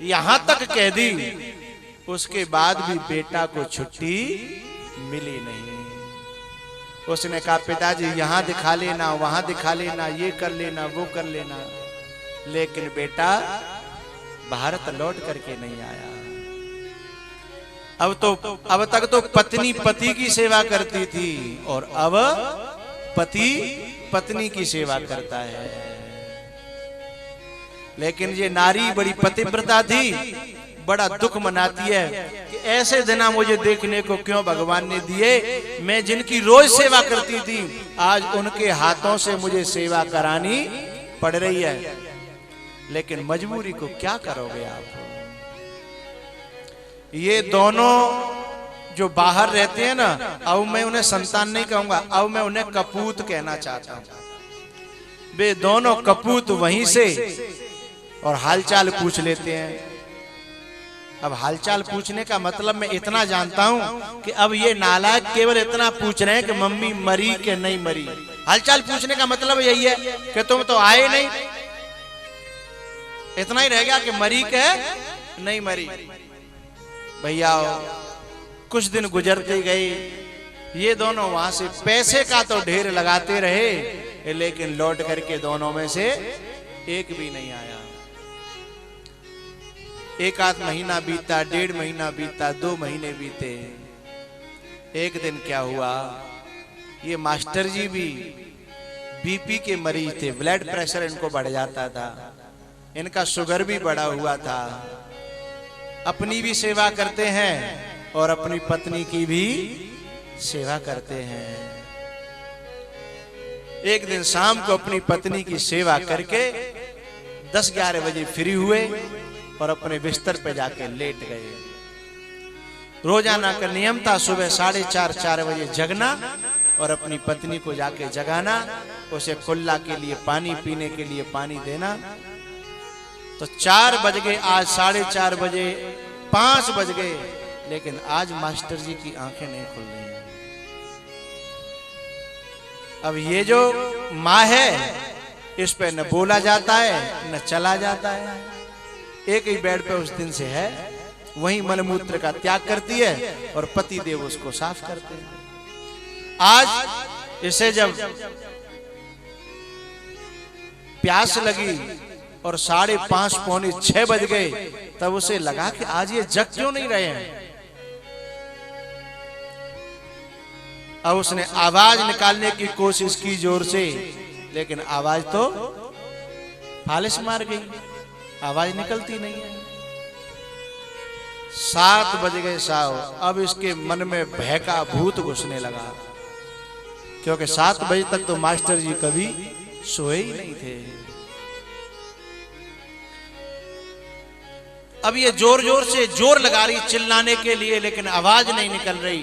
यहां तक कह दी, उसके बाद भी बेटा को छुट्टी मिली नहीं। उसने कहा पिताजी यहां दिखा लेना, वहां दिखा लेना, ये कर लेना, वो कर लेना, लेकिन बेटा भारत लौट करके नहीं आया। अब तक तो पत्नी पति की सेवा करती थी, और अब पति पत्नी की सेवा करता है। लेकिन ये नारी बड़ी पतिव्रता थी, बड़ा दुख मनाती है कि ऐसे दिन मुझे देखने को क्यों भगवान ने दिए। मैं जिनकी रोज सेवा करती थी, आज उनके हाथों से मुझे सेवा करानी पड़ रही है। लेकिन मजबूरी को क्या करोगे आप? ये दोनों जो बाहर रहते हैं ना, अब मैं उन्हें संतान नहीं कहूंगा, अब मैं उन्हें कपूत कहना चाहता हूं। वे दोनों कपूत वहीं से और हालचाल पूछ लेते हैं। अब हालचाल पूछने का मतलब मैं इतना जानता हूं कि अब ये नालायक केवल इतना पूछ रहे हैं कि मम्मी मरी कि नहीं मरी। हालचाल पूछने का मतलब यही है कि तुम तो आए नहीं, इतना ही रह गया कि मरी के नहीं मरी। भैया कुछ दिन गुजरते गए, ये दोनों वहां से पैसे का तो ढेर लगाते रहे, लेकिन लौट करके दोनों में से एक भी नहीं आया। एक आध महीना बीता, 1.5 महीना बीता, 2 महीने बीते। एक दिन क्या हुआ, ये मास्टर जी भी बीपी के मरीज थे, ब्लड प्रेशर इनको बढ़ जाता था, इनका शुगर भी बढ़ा हुआ था। अपनी भी सेवा करते हैं और अपनी पत्नी की भी सेवा करते हैं। एक दिन शाम को अपनी पत्नी की सेवा करके 10-11 बजे फ्री हुए और अपने बिस्तर पे जाके लेट गए। रोजाना का नियम था सुबह 4:30 बजे जगना और अपनी पत्नी को जाके जगाना, उसे कुल्ला के लिए पानी पीने के लिए पानी देना। तो 4 बज गए, आज 4:30 बजे, 5 बज गए, लेकिन आज मास्टर जी की आंखें नहीं खुल रही हैं। अब ये जो माँ है इस पे न बोला जाता है न चला जाता है। एक ही बेड पे उस दिन से है, वही मलमूत्र का त्याग करती है और पति देव उसको साफ करते हैं। आज इसे जब प्यास लगी और 5:30 पौने 6 बज गए, तब उसे लगा कि आज ये जग क्यों नहीं रहे हैं। अब उसने आवाज निकालने की कोशिश की जोर से, लेकिन आवाज तो फालिश मार गई, आवाज निकलती नहीं है। 7 बज गए साहब। अब इसके मन में भय का भूत घुसने लगा, क्योंकि 7 बजे तक तो मास्टर जी कभी सोए ही नहीं थे। अब ये जोर जोर से जोर लगा रही चिल्लाने के लिए, लेकिन आवाज नहीं निकल रही।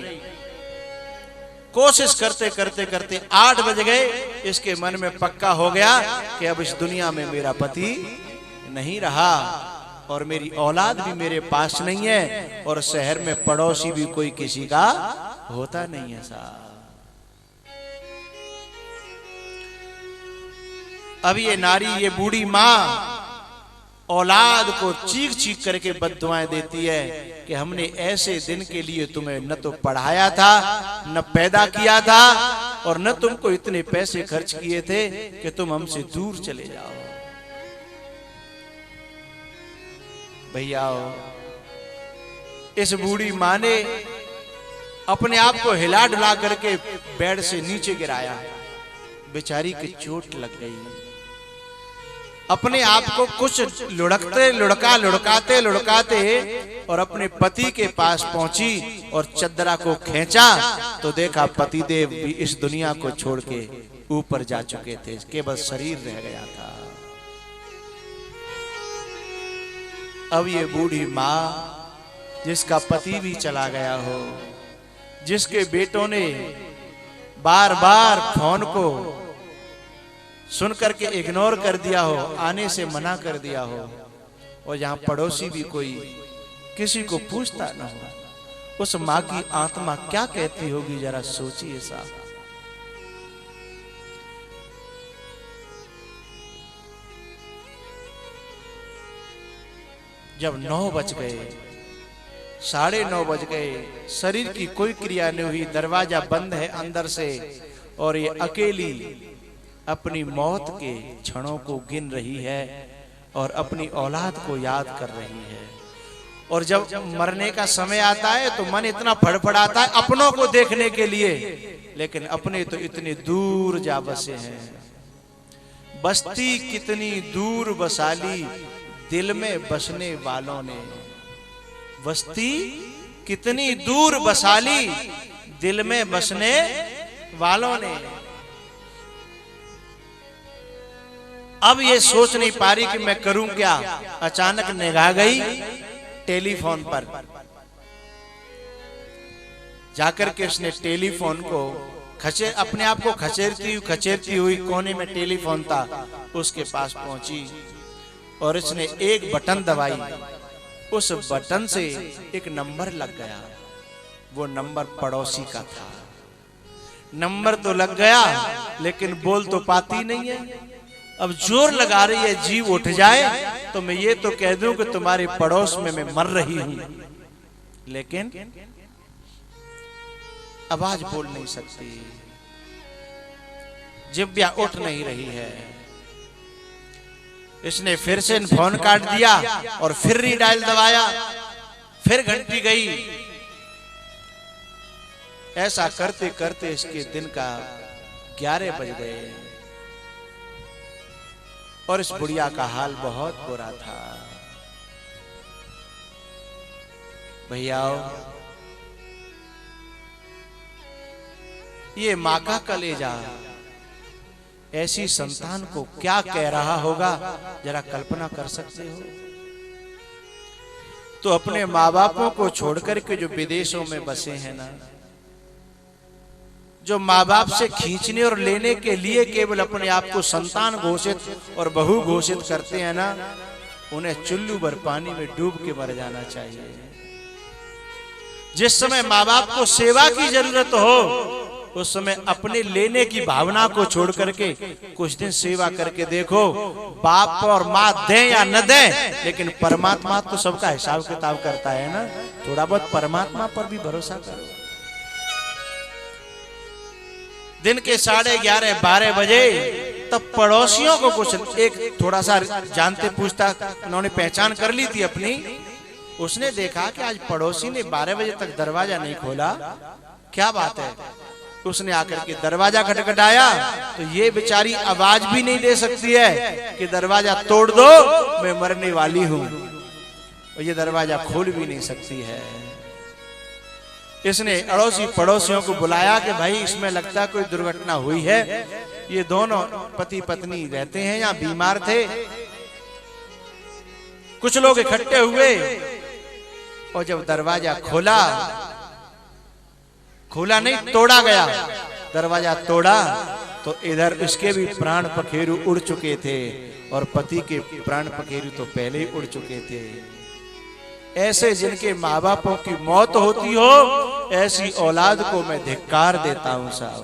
कोशिश करते करते करते 8 बज गए। इसके मन में पक्का हो गया कि अब इस दुनिया में मेरा पति नहीं रहा और मेरी औलाद भी मेरे पास नहीं है और शहर में पड़ोसी भी कोई किसी का होता नहीं है साहब। अब ये नारी, ये बूढ़ी माँ औलाद को चीख चीख करके बद्दुआएं देती है कि हमने ऐसे दिन के लिए तुम्हें न तो पढ़ाया था, न पैदा किया था, और न तुमको इतने पैसे खर्च किए थे कि तुम हमसे दूर चले जाओ। भैया, इस बूढ़ी माँ ने अपने आप को हिला डुला करके बेड से नीचे गिराया। बेचारी की चोट लग गई। अपने आप को कुछ लुढ़काते और अपने पति के पास पहुंची और चद्दरा को खींचा तो देखा पतिदेव भी इस दुनिया को छोड़ के ऊपर जा चुके थे, केवल शरीर रह गया था। अब ये बूढ़ी माँ, जिसका पति भी चला गया हो, जिसके बेटों ने बार बार फोन को सुनकर के इग्नोर कर दिया हो, आने से मना कर दिया हो, और जहां पड़ोसी भी कोई किसी को पूछता न हो, उस माँ की आत्मा क्या कहती होगी, जरा सोचिए साहब। जब 9 बज गए, 9:30 बज गए, शरीर की कोई क्रिया नहीं हुई, दरवाजा बंद है अंदर से, और ये अकेली अपनी मौत के क्षणों को गिन रही है और अपनी औलाद को याद कर रही है। और जब मरने का समय आता है तो मन इतना फड़फड़ाता है अपनों को देखने के लिए, लेकिन अपने तो इतने दूर जा बसे हैं। बस्ती कितनी दूर बसा ली दिल में बसने वालों ने, बस्ती कितनी दूर बसा ली दिल में बसने वालों ने। अब ये सोच नहीं पा रही कि मैं करूं क्या। अचानक निगाह गई टेलीफोन पर, जाकर के उसने टेलीफोन को अपने आप को खचेरती हुई कोने में टेलीफोन था, उसके पास पहुंची और उसने एक बटन दबाई। उस बटन से एक नंबर लग गया। वो नंबर पड़ोसी का था। नंबर तो लग गया लेकिन बोल तो पाती नहीं है। अब जोर लगा रही है जीव उठ जाए तो मैं ये तो कह दूं कि तुम्हारे पड़ोस में मैं मर रही हूं, लेकिन आवाज बोल नहीं सकती, जिह्वा उठ नहीं रही है। इसने फिर से फोन काट दिया और फिर रीडायल दबाया, फिर घंटी गई। ऐसा करते करते इसके दिन का 11 बज गए और इस बुढ़िया का हाल बहुत बुरा था। भैया, ये माँ का कलेजा ऐसी संतान को क्या कह रहा होगा, जरा कल्पना कर सकते हो। तो अपने माँ बापों को छोड़कर के जो विदेशों में बसे हैं ना, जो माँ बाप से खींचने और लेने के लिए केवल अपने आप को संतान घोषित और बहू घोषित करते हैं ना, उन्हें चुल्लू भर पानी में डूब के मर जाना चाहिए। जिस समय माँ बाप को सेवा की जरूरत हो, उस समय अपने लेने की भावना को छोड़ करके कुछ दिन सेवा करके देखो। बाप और माँ दें या न दें, लेकिन परमात्मा तो सबका हिसाब किताब करता है ना। थोड़ा बहुत परमात्मा पर भी भरोसा करो। दिन के 11:30-12 बजे तब पड़ोसियों को कुछ एक थोड़ा सा जानते पूछता, उन्होंने पहचान कर ली थी अपनी। उसने देखा कि आज पड़ोसी ने 12 बजे तक दरवाजा नहीं खोला, क्या बात है। उसने आकर के दरवाजा खटखटाया तो ये बेचारी आवाज भी नहीं दे सकती है कि दरवाजा तोड़ दो, मैं मरने वाली हूं, और ये दरवाजा खोल भी नहीं सकती है। इसने अड़ोसी पड़ोसियों को बुलाया कि भाई इसमें लगता कोई दुर्घटना हुई है। ये दोनों पति पत्नी रहते हैं या बीमार थे। कुछ लोग इकट्ठे हुए और जब दरवाजा खोला नहीं, तोड़ा गया। दरवाजा तोड़ा तो इधर इसके भी प्राण पखेरु उड़ चुके थे और पति के प्राण पखेरु तो पहले ही उड़ चुके थे। ऐसे जिनके माँ बापों की मौत होती हो, ऐसी औलाद को मैं धिक्कार देता हूं साहब।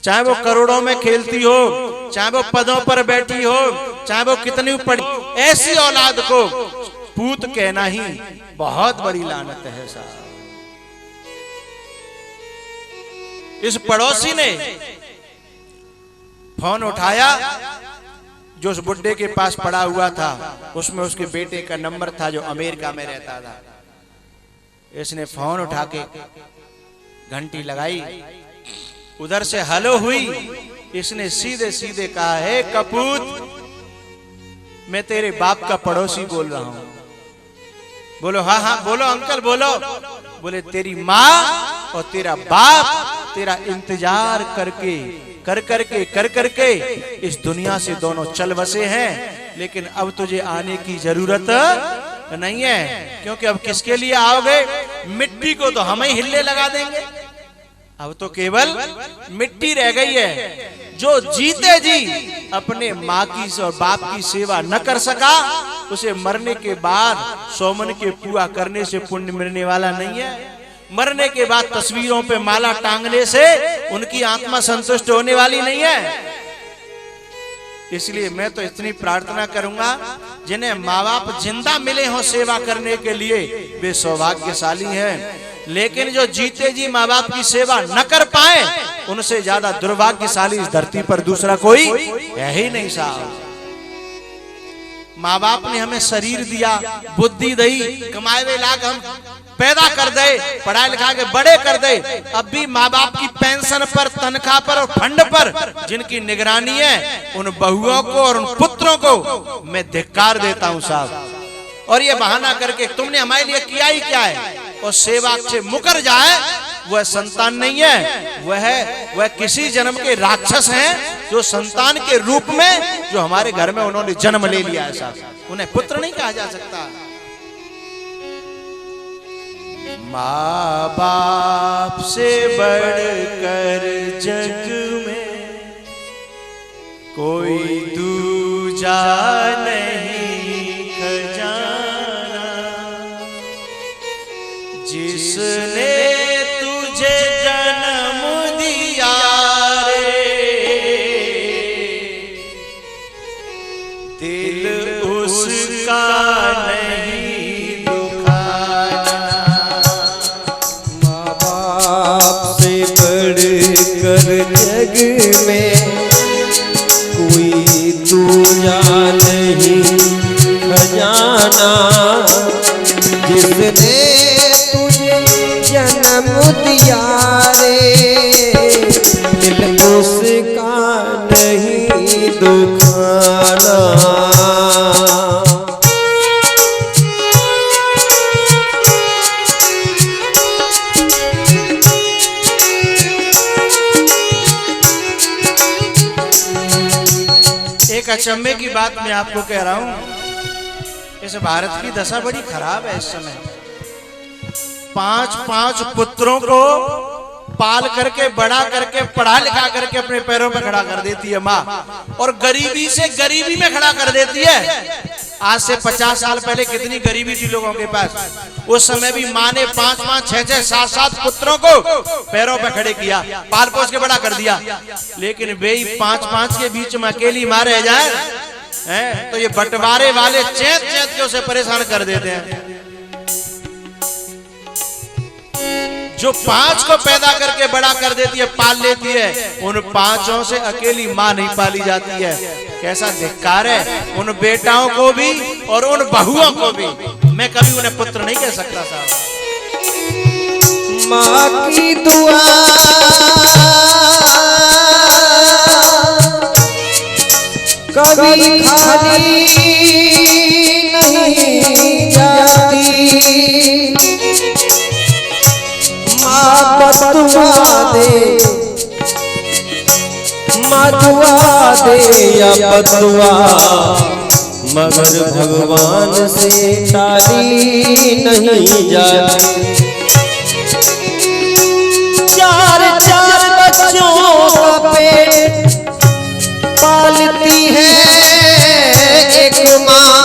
चाहे वो करोड़ों में खेलती हो, चाहे वो पदों पर बैठी हो, चाहे वो कितनी पढ़ी, ऐसी औलाद को पूत कहना ही बहुत बड़ी लानत है साहब। इस पड़ोसी ने फोन उठाया, जो उस बुड्ढे के पास पड़ा हुआ था उसमें उसके बेटे का नंबर था जो अमेरिका में रहता था। इसने फोन उठा के घंटी लगाई, उधर से हेलो हुई। इसने सीधे सीधे कहा, है कपूत, मैं तेरे बाप का पड़ोसी बोल रहा हूं। बोलो हाँ हाँ बोलो अंकल बोलो। बोले तेरी माँ और तेरा बाप तेरा इंतजार कर करके इस दुनिया से दोनों चल बसे हैं, लेकिन अब तुझे आने की जरूरत नहीं है, क्योंकि अब किसके लिए आओगे? मिट्टी को तो हम ही हिल्ले लगा देंगे। अब तो केवल मिट्टी रह गई है। जो जीते जी अपने माँ की और बाप की सेवा न कर सका, उसे मरने के बाद सोमन के पुआ करने से पुण्य मिलने वाला नहीं है। मरने के बाद तस्वीरों पे माला टांगने से उनकी आत्मा संतुष्ट होने वाली नहीं है। इसलिए मैं तो इतनी प्रार्थना करूंगा, जिन्हें माँ बाप जिंदा मिले हो सेवा करने के लिए, वे सौभाग्यशाली हैं। लेकिन जो जीते जी माँ बाप की सेवा न कर पाए, उनसे ज्यादा दुर्भाग्यशाली इस धरती पर दूसरा कोई है ही नहीं साहब। माँ बाप ने हमें शरीर दिया, बुद्धि दी, कमाए हुए लाख हम पैदा कर दे, पढ़ाई लिखा के बड़े कर दे, अब भी माँ बाप की पेंशन पर, तनख्वाह पर और फंड पर जिनकी निगरानी है, उन बहुओं को और उन पुत्रों को मैं धिक्कार देता हूँ साहब। और ये बहाना करके तुमने हमारे लिए किया ही क्या है, और सेवा से मुकर जाए, वह संतान नहीं है, वह किसी जन्म के राक्षस हैं, जो संतान के रूप में जो हमारे घर में उन्होंने जन्म ले लिया है साहब। उन्हें पुत्र नहीं कहा जा सकता। माँ बाप से बढ़कर जग में कोई दूजा नहीं खजाना, जिसने तुझे जन्म दिया रे, दिल उसका नहीं कर जग में कोई दूजा नहीं खजाना, जिसने तुझे जन्म दिया रे, दिल उसका नहीं दुखाना। अचंभे की बात मैं आपको कह रहा हूं, इस भारत की दशा बड़ी खराब है इस समय। 5-5 पुत्रों को पाल करके बड़ा करके पढ़ा लिखा करके अपने पैरों पे खड़ा कर देती है माँ, और गरीबी से गरीबी में खड़ा कर देती है। आज से 50 साल पहले कितनी गरीबी थी लोगों के पास, उस समय भी माँ ने 5-5, 6-6, 7-7 पुत्रों को पैरों पे खड़े किया, पाल पोस के बड़ा कर दिया। लेकिन वे 5-5 के बीच में अकेली माँ रह जाए हैं, तो ये बंटवारे वाले चैत चैत के उसे परेशान कर देते हैं। जो 5 को पैदा करके बड़ा कर देती है, पाल लेती है, उन 5 से अकेली माँ नहीं पाली जाती है। कैसा धिक्कार है उन बेटाओं को भी और उन बहुओं को भी। मैं कभी उन्हें पुत्र नहीं कह सकता साहब। माँ की दुआ कभी खाली नहीं जाती, माँ बदुआ दे, माँ दुआ दे या बदुआ, मगर भगवान से टाली नहीं जाती। 4-4 बच्चों का पेट पालती है एक माँ,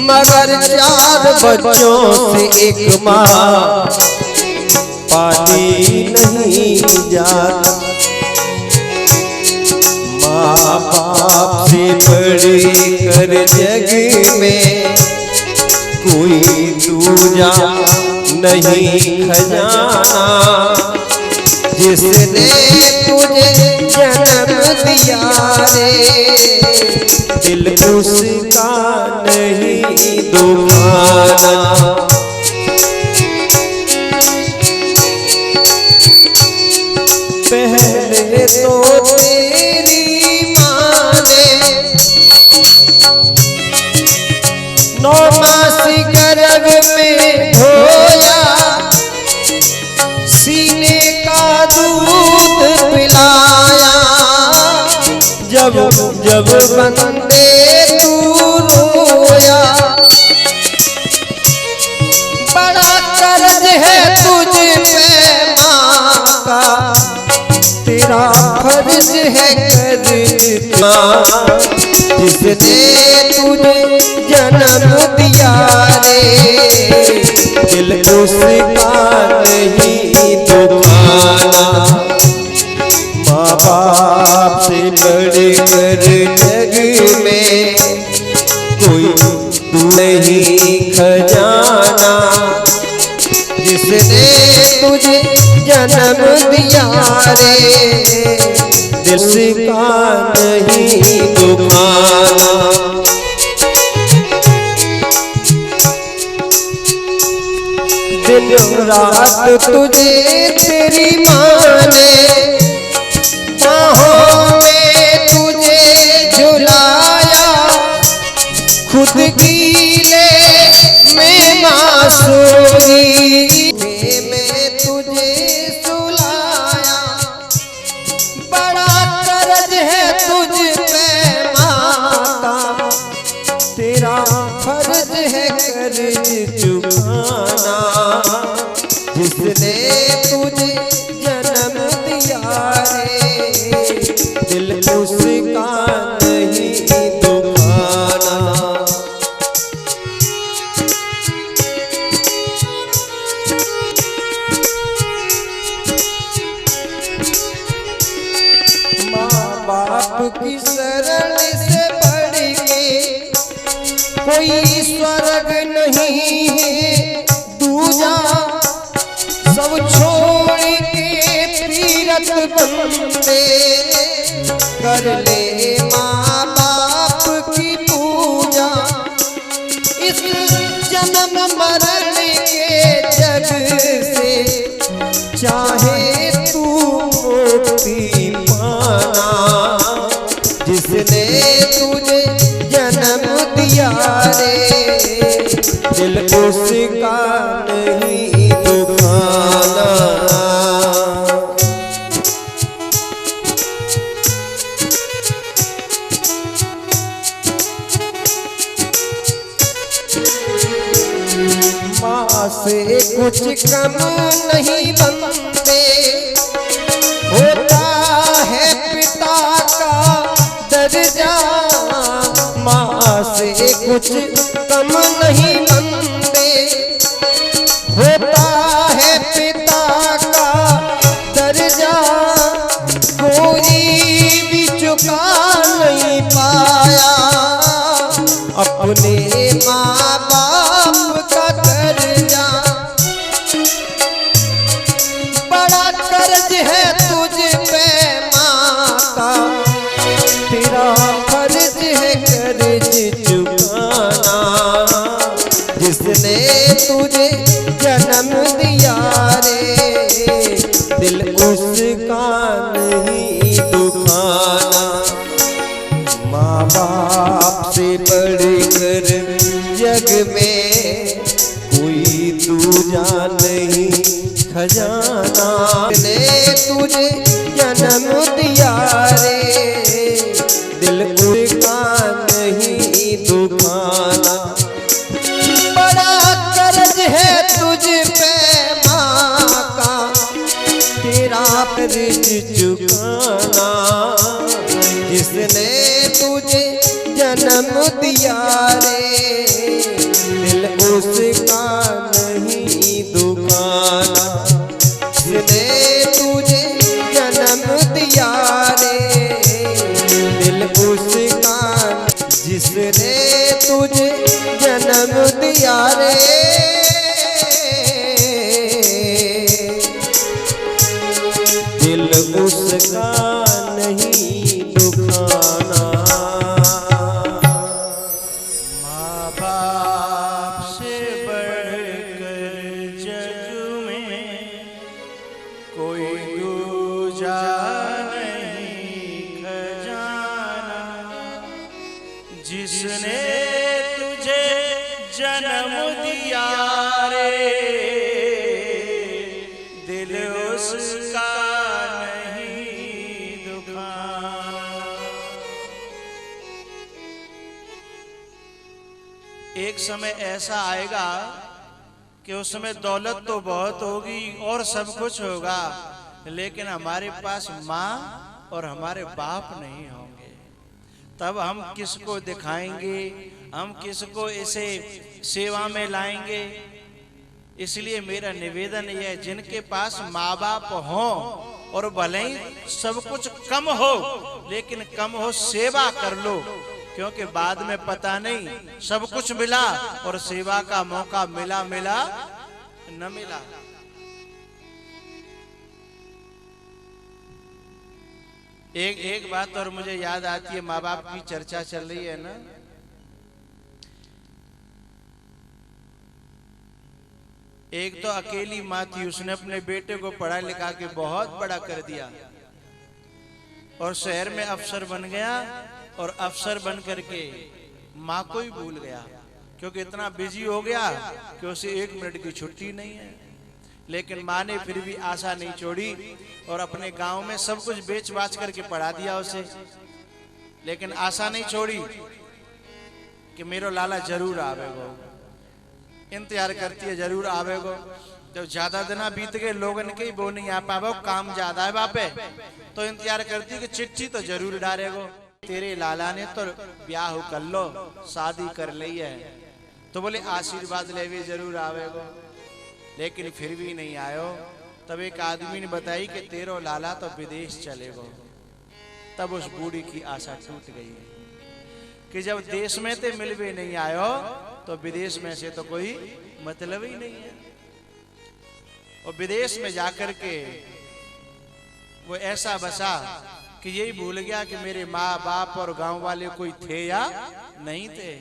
मगर 4 बच्चों से एक माँ पाली नहीं जाती। माँ बाप से बढ़कर जग में कोई दूजा नहीं खजाना, जिसने तुझे जन्म दिया रे, दिल उसका नहीं दुखाना। पहले तो तेरी माँ ने 9 मास गर्भ में ढोया, सीने का दूध पिलाया। जब जब बंदे तू रोया, बड़ा कर्ज है तुझ पे माँ का, तेरा फर्ज है करना। जिसने तुझे जन्म दिया रे, दिल उसका नहीं दुखाना। माँ बाप से बढ़कर जग में कोई नहीं खजाना, जिसने तुझे जन्म दिया रे, दिल का नहीं दुखाना। दिन रात तुझे तेरी माँ ने बाहों में तुझे झुलाया, खुद गीले में माँ सोई में तुझे सुलाया। बड़ा कर्ज है तुझ पे माता, तेरा फर्ज है कर्ज चुकाना। जिसने तुझे जन्म दिया रे, दिल उसका नहीं दुखाना। माँ बाप की शरण से बढ़ के कोई स्वर्ग नहीं है दूजा, सब छोड़ के तीरथ बंदे कर ले माँ बाप की पूजा। इस जन्म मरण के जग से चाहे तू मुक्ति पाना, जिसने तुझे जन्म दिया रे, दिल उसका नहीं दुखाना। माँ से कुछ कम नहीं बनते, होता है पिता का दर्जा। माँ से कुछ कम नहीं बनते, होता है पिता का दर्जा। कोई भी चुका नहीं पाया अपने माँ बाप का कर्जा। बड़ा कर्ज है तुझ पे माता, तेरा फर्ज है कर्ज चुकाना। जिसने तुझे जन्म दिया रे, दिल उसका नहीं दुखाना। माँ बाप से बढ़कर जग में कोई दूजा नहीं खजाना। ने तुझे जन्म दिया रे, दिल उसका नहीं दुखाना। बड़ा कर्ज है तुझ पे माँ का, तेरा कर्ज चुकाना। जिसने तुझे जन्म दिया रे, दिल उसका नहीं दुखाना। जिसने तुझे जन्म दिया रे, दिल उसका। जिसने तुझे जन्म दिया रे, दिल उसका नहीं दुखाना। माँ बाप से बढ़कर जग में कोई दूजा नहीं खजाना। जिसने तुझे जन्म दिया रे, दिल उसका नहीं दुखाना। एक समय ऐसा आएगा कि उस समय दौलत तो बहुत होगी और सब कुछ होगा, लेकिन हमारे पास माँ और हमारे बाप नहीं होंगे। तब हम किसको दिखाएंगे, हम किसको इसे सेवा में लाएंगे। इसलिए मेरा निवेदन यह है, जिनके पास माँ बाप हो और भले ही सब कुछ कम हो, लेकिन कम हो सेवा कर लो, क्योंकि बाद में पता नहीं सब कुछ मिला और सेवा का मौका मिला न मिला। एक बात और मुझे याद आती है, माँ बाप की चर्चा चल रही है ना। एक तो अकेली माँ थी, उसने अपने बेटे को पढ़ा लिखा के बहुत बड़ा कर दिया और शहर में अफसर बन गया, और अफसर बन करके माँ को ही भूल गया, क्योंकि इतना बिजी हो गया कि उसे 1 मिनट की छुट्टी नहीं है। लेकिन माँ ने फिर भी आशा नहीं छोड़ी और अपने गांव में सब कुछ बेच बाच करके पढ़ा दिया उसे। लेकिन आशा नहीं छोड़ी कि मेरो लाला जरूर आवेगो, इंतजार करती है जरूर आवेगो। जब ज्यादा दिन बीत गए, लोगन के वो नहीं आ पावे, काम ज्यादा है बापे, तो इंतजार करती कि चिट्ठी तो जरूर डालेगो। तेरे लाला ने तो ब्याह कर लो, शादी कर ली है, तो बोले आशीर्वाद लेवे जरूर आवेगो। लेकिन फिर भी नहीं आयो। तब एक आदमी ने बताई कि तेरो लाला तो विदेश चलेगो। तब उस बूढ़ी की आशा टूट गई कि जब देश में ते मिलवे नहीं आयो, तो विदेश में से तो कोई मतलब ही नहीं है। और विदेश में जाकर के वो ऐसा बसा कि यही भूल गया कि मेरे माँ बाप और गांव वाले कोई थे या नहीं थे।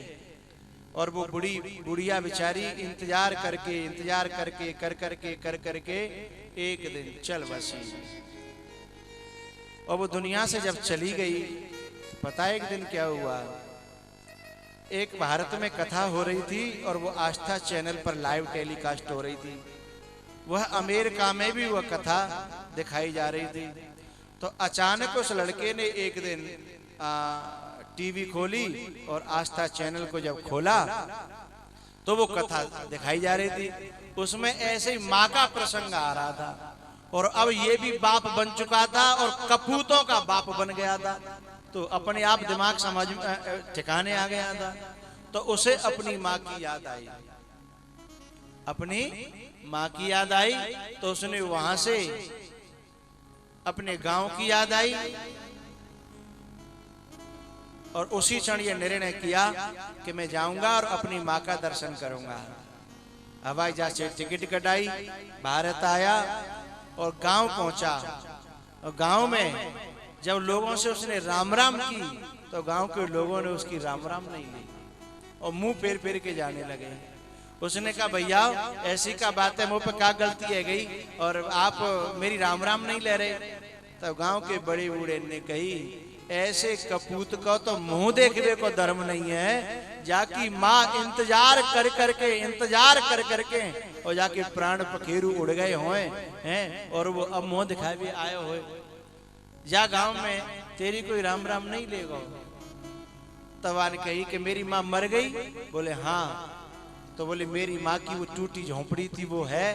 और वो बुढ़िया बेचारी इंतजार करके कर करके एक दिन चल बसी। और वो दुनिया से जब चली गई, पता एक दिन क्या हुआ, एक भारत में कथा हो रही थी और वो आस्था चैनल पर लाइव टेलीकास्ट हो रही थी। वह अमेरिका में भी वह कथा दिखाई जा रही थी। तो अचानक उस लड़के ने एक दिन टीवी खोली और आस्था चैनल को जब खोला तो वो कथा दिखाई जा रही थी, उसमें ऐसे ही माँ का प्रसंग आ रहा था और अब ये भी बाप बन चुका था और कपूतों का बाप बन गया था। तो अपने आप दिमाग समझ ठिकाने आ गया था। तो उसे अपनी माँ की याद आई, अपनी माँ की याद आई। तो उसने वहां से अपने गांव की याद आई और उसी क्षण ये निर्णय किया कि मैं जाऊंगा और अपनी माँ का दर्शन करूंगा। हवाई जहाज से टिकट कटाई, भारत आया और गांव पहुंचा। और गांव में जब लोगों से उसने राम राम की तो गांव के लोगों ने उसकी राम राम नहीं ली और मुंह फेर फेर के जाने लगे। उसने कहा भैया ऐसी का बात है, मुंह पे क्या गलती है गई और आप मेरी राम राम नहीं ले रहे। तो गांव के बड़े बूढ़े ने कही ऐसे कपूत को तो मुंह देखने को धर्म नहीं है, जाकी माँ इंतजार कर करके और जाके प्राण पखेरु उड़ गए होए हैं और वो अब मुंह दिखाए भी आए होए। जा गांव में तेरी कोई राम राम नहीं लेगा। तवा ने कही कि मेरी माँ मर गई। बोले हाँ। तो बोले मेरी माँ की वो टूटी झोंपड़ी थी वो है।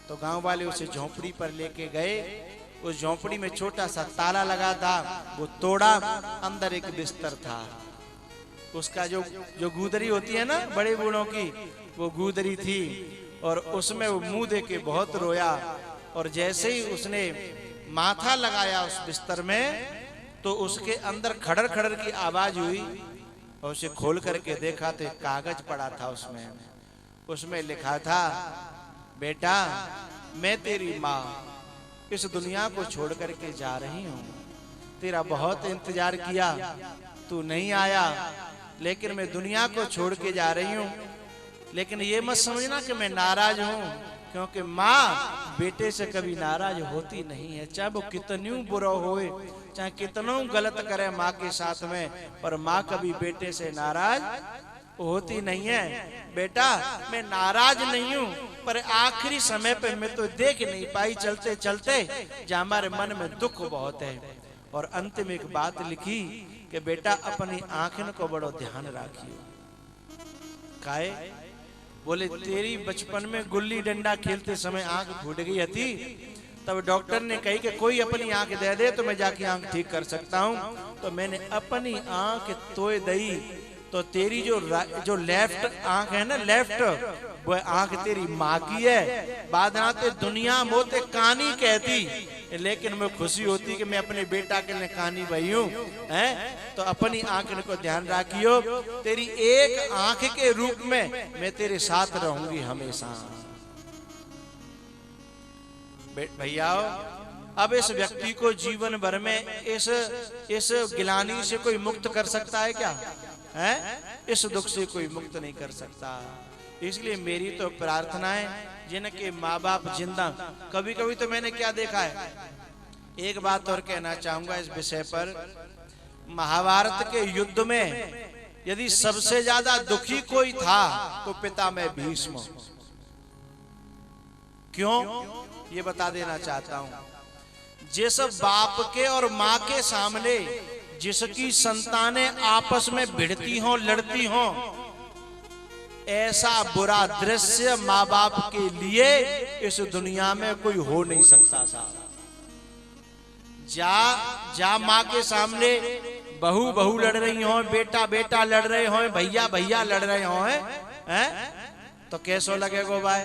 तो गांव वाले उसे झोंपड़ी पर लेके गए। उस झोंपड़ी में छोटा सा ताला लगा था, वो तोड़ा, अंदर एक बिस्तर था। उसका जो गूदरी होती है ना बड़े बूढ़ों की, वो गूदरी थी और उसमें वो मुंह दे के बहुत रोया। और जैसे ही उसने माथा लगाया उस बिस्तर में तो उसके अंदर खड़र खड़र की आवाज हुई और उसे खोल करके देखा तो एक कागज पड़ा था। उसमें लिखा था बेटा मैं तेरी माँ इस दुनिया को छोड़ करके जा रही हूँ। तेरा बहुत इंतजार किया, तू नहीं आया, लेकिन मैं दुनिया को छोड़ के जा रही हूँ। लेकिन ये मत समझना कि मैं नाराज हूँ, क्योंकि माँ बेटे से कभी नाराज होती नहीं है। चाहे वो कितनी बुरा होए, चाहे कितना गलत करे माँ के साथ में, पर माँ कभी बेटे से नाराज होती नहीं है। बेटा मैं नाराज नहीं हूँ, पर आखिरी समय पे मैं तो देख नहीं पाई चलते चलते, जहाँ हमारे मन में दुख बहुत है। और अंतिम एक बात लिखी कि बेटा अपनी आंखन को बड़ो ध्यान रखियो। काहे? बोले तेरी बचपन में गुल्ली डंडा खेलते समय आंख फूट गई थी, तब डॉक्टर ने कही कि कोई अपनी आंख दे दे तो मैं जाके आंख ठीक कर सकता हूँ। तो मैंने अपनी आंख तोड़ दी। तो तेरी जो लेफ्ट आंख है ना, लेफ्ट वो आंख तेरी माँ की है। बाद आते दुनिया मोते कानी कहती, लेकिन मैं खुशी होती कि मैं अपने बेटा के लिए कानी भई हूँ। तो अपनी आंख को ध्यान रखियो। तेरी एक आंख के रूप में मैं तेरे साथ रहूंगी हमेशा। भैया अब इस व्यक्ति को जीवन भर में इस गिलानी से कोई मुक्त कर सकता है क्या? है? इस दुख से कोई मुक्त नहीं कर सकता। इसलिए मेरी तो प्रार्थना है जिनके माँ बाप जिंदा, कभी कभी तो मैंने क्या देखा है, एक बात और कहना चाहूंगा इस विषय पर। महाभारत के युद्ध में यदि सबसे ज्यादा दुखी कोई था तो पितामह भीष्म। क्यों? ये बता देना चाहता हूं। जिस बाप के और माँ के सामने जिसकी संतानें आपस में भिड़ती हों, लड़ती हों, ऐसा बुरा दृश्य माँ बाप के लिए इस दुनिया में कोई हो नहीं सकता। साहब जा माँ के सामने बहू लड़ रही हो, बेटा लड़ रहे हो, भैया लड़ रहे हो, हैं? तो कैसो लगेगा भाई?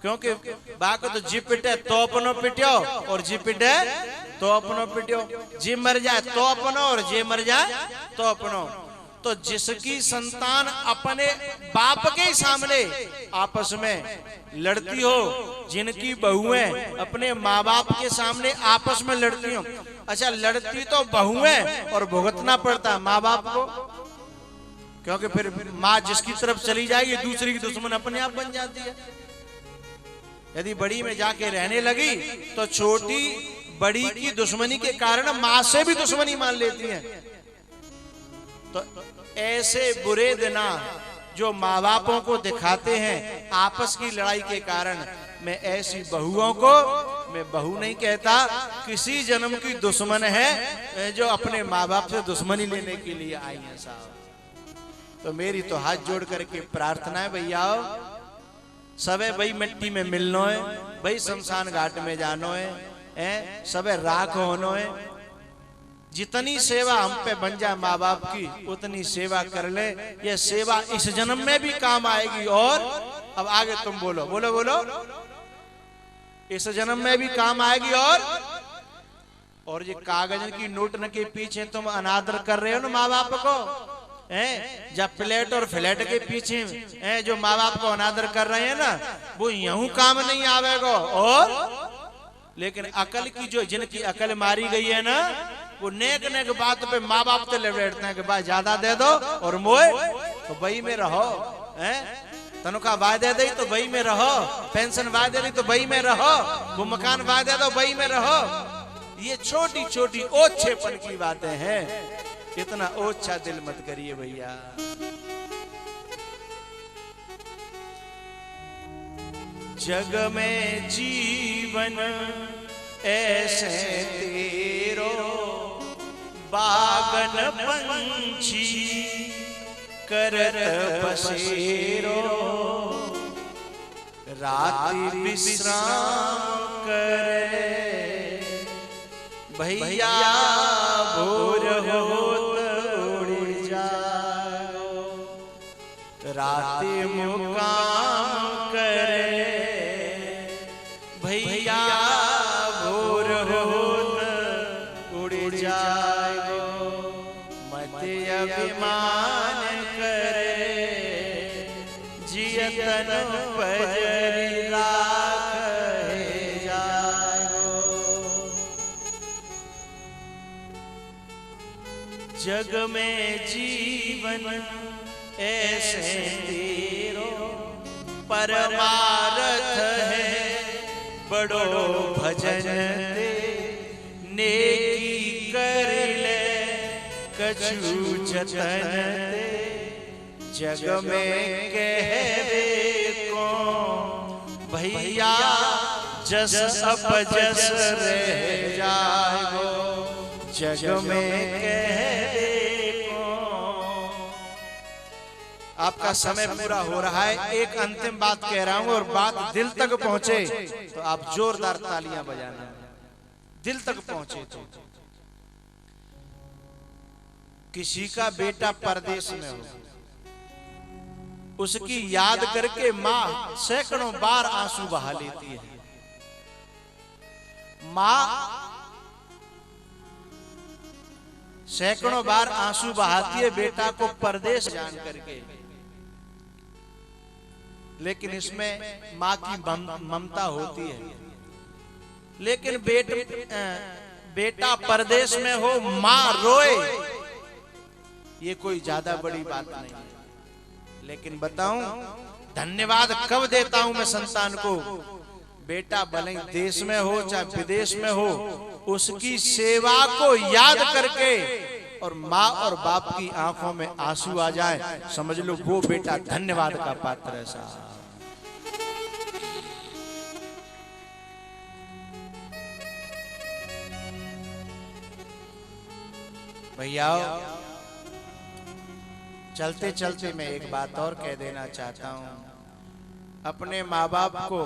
क्योंकि बाको तो जी पिटे तो अपनो पिट्यो और जी पिटे तो अपनो पिट्यो। जी मर जाए तो अपनो और जे मर जाए तो अपनो। तो जिसकी संतान अपने बाप के सामने आपस में लड़ती हो, जिनकी बहुएं अपने माँ बाप के सामने आपस में लड़ती हो, अच्छा लड़ती तो बहुएं और भुगतना पड़ता माँ बाप को, क्योंकि फिर माँ जिसकी तरफ चली जाएगी दूसरी की दुश्मन अपने आप बन जाती है। यदि बड़ी में जाके रहने लगी तो छोटी बड़ी की दुश्मनी के कारण माँ से भी दुश्मनी मान लेती है। तो ऐसे बुरे दिना जो माँ बापों को दिखाते हैं आपस की लड़ाई के कारण, मैं ऐसी बहुओं को, मैं बहू नहीं कहता, किसी जन्म की दुश्मन है जो अपने माँ बाप से दुश्मनी लेने के लिए आई है। साहब तो मेरी तो हाथ जोड़ करके प्रार्थना है भैया, सबे भाई मिट्टी में मिलनो है, भाई शमशान घाट में जानो है, सबे राख होनो है। जितनी सेवा हम पे बन जाए माँ बाप की उतनी सेवा कर ले, ये सेवा इस जन्म में भी काम आएगी। और अब आगे तुम बोलो बोलो बोलो, इस जन्म में भी काम आएगी। और ये कागज की नोट न के पीछे तुम अनादर कर रहे हो ना माँ बाप को, जब प्लेट और फ्लैट के पीछे जो माँ बाप को अनादर कर रहे हैं ना, वो यूं काम नहीं आवेगा। और लेकिन अकल की जो जिनकी अकल मारी गई है ना, वो नेक नेक बात पे माँ बाप तो ले बैठते हैं कि भाई ज्यादा दे दो और मोए तो वही में रहो, तनख्वाह वादे दे तो वही में रहो, पेंशन वादे दी तो वही में रहो, वो मकान वादे दो वही में रहो। ये छोटी छोटी ओछेपन की बातें हैं, इतना ओछा दिल मत करिए भैया। जग में जीवन ऐसे तेरो, बागन पंछी करत बसेरो, राति विश्राम करे भैया, भोर होत उड़ जाओ, राति मुकाम करे भैया, भोर होत उड़ जाओ, मत अभिमान करे जियतन पजरी राखे जाओ। जग में जीवन ऐसे तेरो, परमारथ है बड़ो भजन दे, नेकी कर ले कछु जतन दे, जग में कहवे को भैया, जस अब जस रह जाओ, जग में कहवे को। आपका समय पूरा हो रहा है, एक अंतिम बात कह रहा हूं और बात दिल तक पहुंचे तो आप जोरदार तालियां बजाना, दिल तक पहुंचे तो। किसी का बेटा परदेश में हो, उसकी याद करके माँ सैकड़ों बार आंसू बहा लेती है। माँ सैकड़ों बार आंसू बहाती है बेटा को परदेश जान करके, लेकिन इसमें माँ की ममता होती है। लेकिन बेटा परदेश में हो, माँ रोए, ये कोई ज्यादा बड़ी बात नहीं है। लेकिन बताऊं धन्यवाद कब देता हूं मैं संतान को, बेटा भले देश में हो चाहे विदेश में हो, उसकी सेवा को याद करके और माँ और बाप की आंखों में आंसू आ जाए, समझ लो वो बेटा धन्यवाद का पात्र है साहब। भैया चलते चलते मैं एक बात और कह देना चाहता हूं, अपने माँ बाप को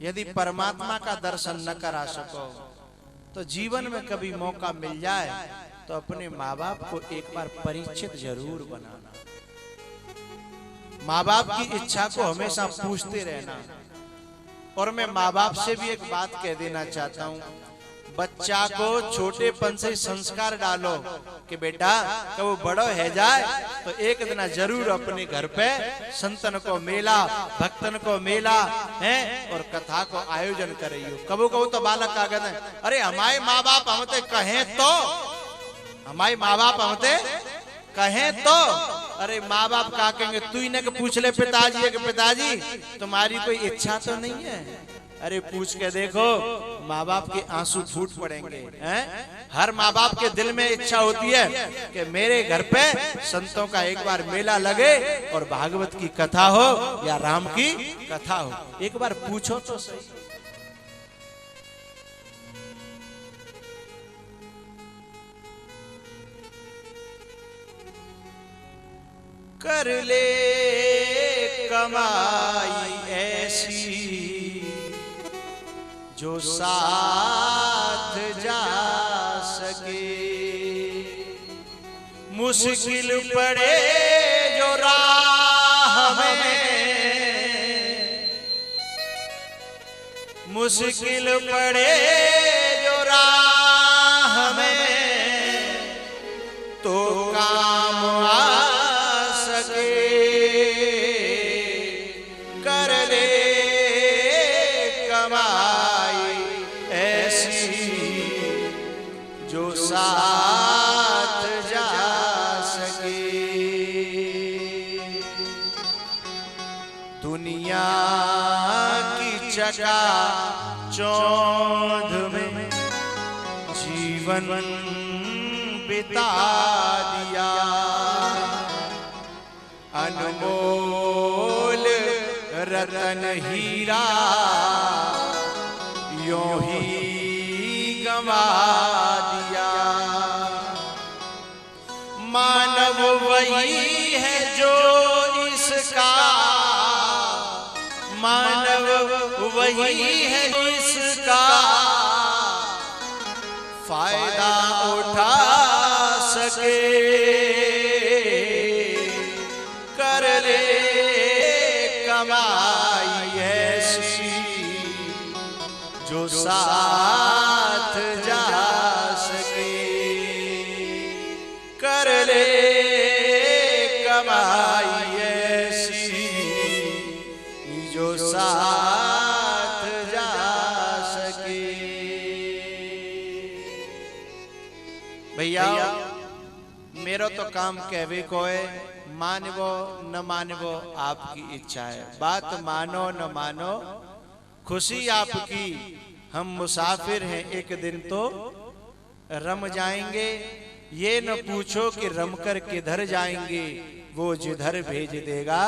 यदि परमात्मा का दर्शन न करा सको तो जीवन में कभी मौका मिल जाए तो अपने माँ बाप को एक बार परीक्षित जरूर बनाना। माँ बाप की इच्छा को हमेशा पूछते रहना। और मैं माँ बाप से भी एक बात कह देना चाहता हूँ, बच्चा को छोटेपन से संस्कार डालो कि बेटा कब वो बड़ो है जाए तो एक दिन जरूर अपने घर पे संतन को मेला, भक्तन को मेला है और कथा को आयोजन करियो। कबो कबो तो बालक का कहते हैं, अरे हमारे माँ बाप हमते कहें तो, हमारे माँ बाप हमते कहें तो, अरे माँ बाप का कहेंगे तू इन्हें पूछ ले पिताजी कि पिताजी तुम्हारी कोई इच्छा तो नहीं है। अरे पूछ के देखो, माँ बाप के आंसू फूट पड़ेंगे। हैं? हर माँ बाप के दिल में इच्छा होती है कि मेरे घर पे संतों का एक बार मेला लगे और भागवत की कथा हो या राम की कथा हो, एक बार पूछो तो सही। कर ले कमाई ऐसी जो साथ जा सके। मुश्किल पड़े जो राह में, मुश्किल पड़े जो राह में, तो काम आ सके। कर ले कमाई ऐसी जो साथ जा सके। दुनिया की चका चौंध में जीवन बिता दिया। अनमोल रतन हीरा यूं ही गंवा दिया। मानव वही है जो इसका, मानव वही है इसका फायदा उठा सके। कर ले कमाई ऐसी जो साथ जा सके। कर ले कमाई ऐसी जो साथ जा सके। भैया मेरा तो काम कहवे को है, मानवो न मानवो आपकी इच्छा है। बात मानो न मानो खुशी आपकी। हम मुसाफिर हैं, एक दिन तो रम जाएंगे। ये न पूछो कि रम कर किधर जाएंगे, वो जिधर भेज देगा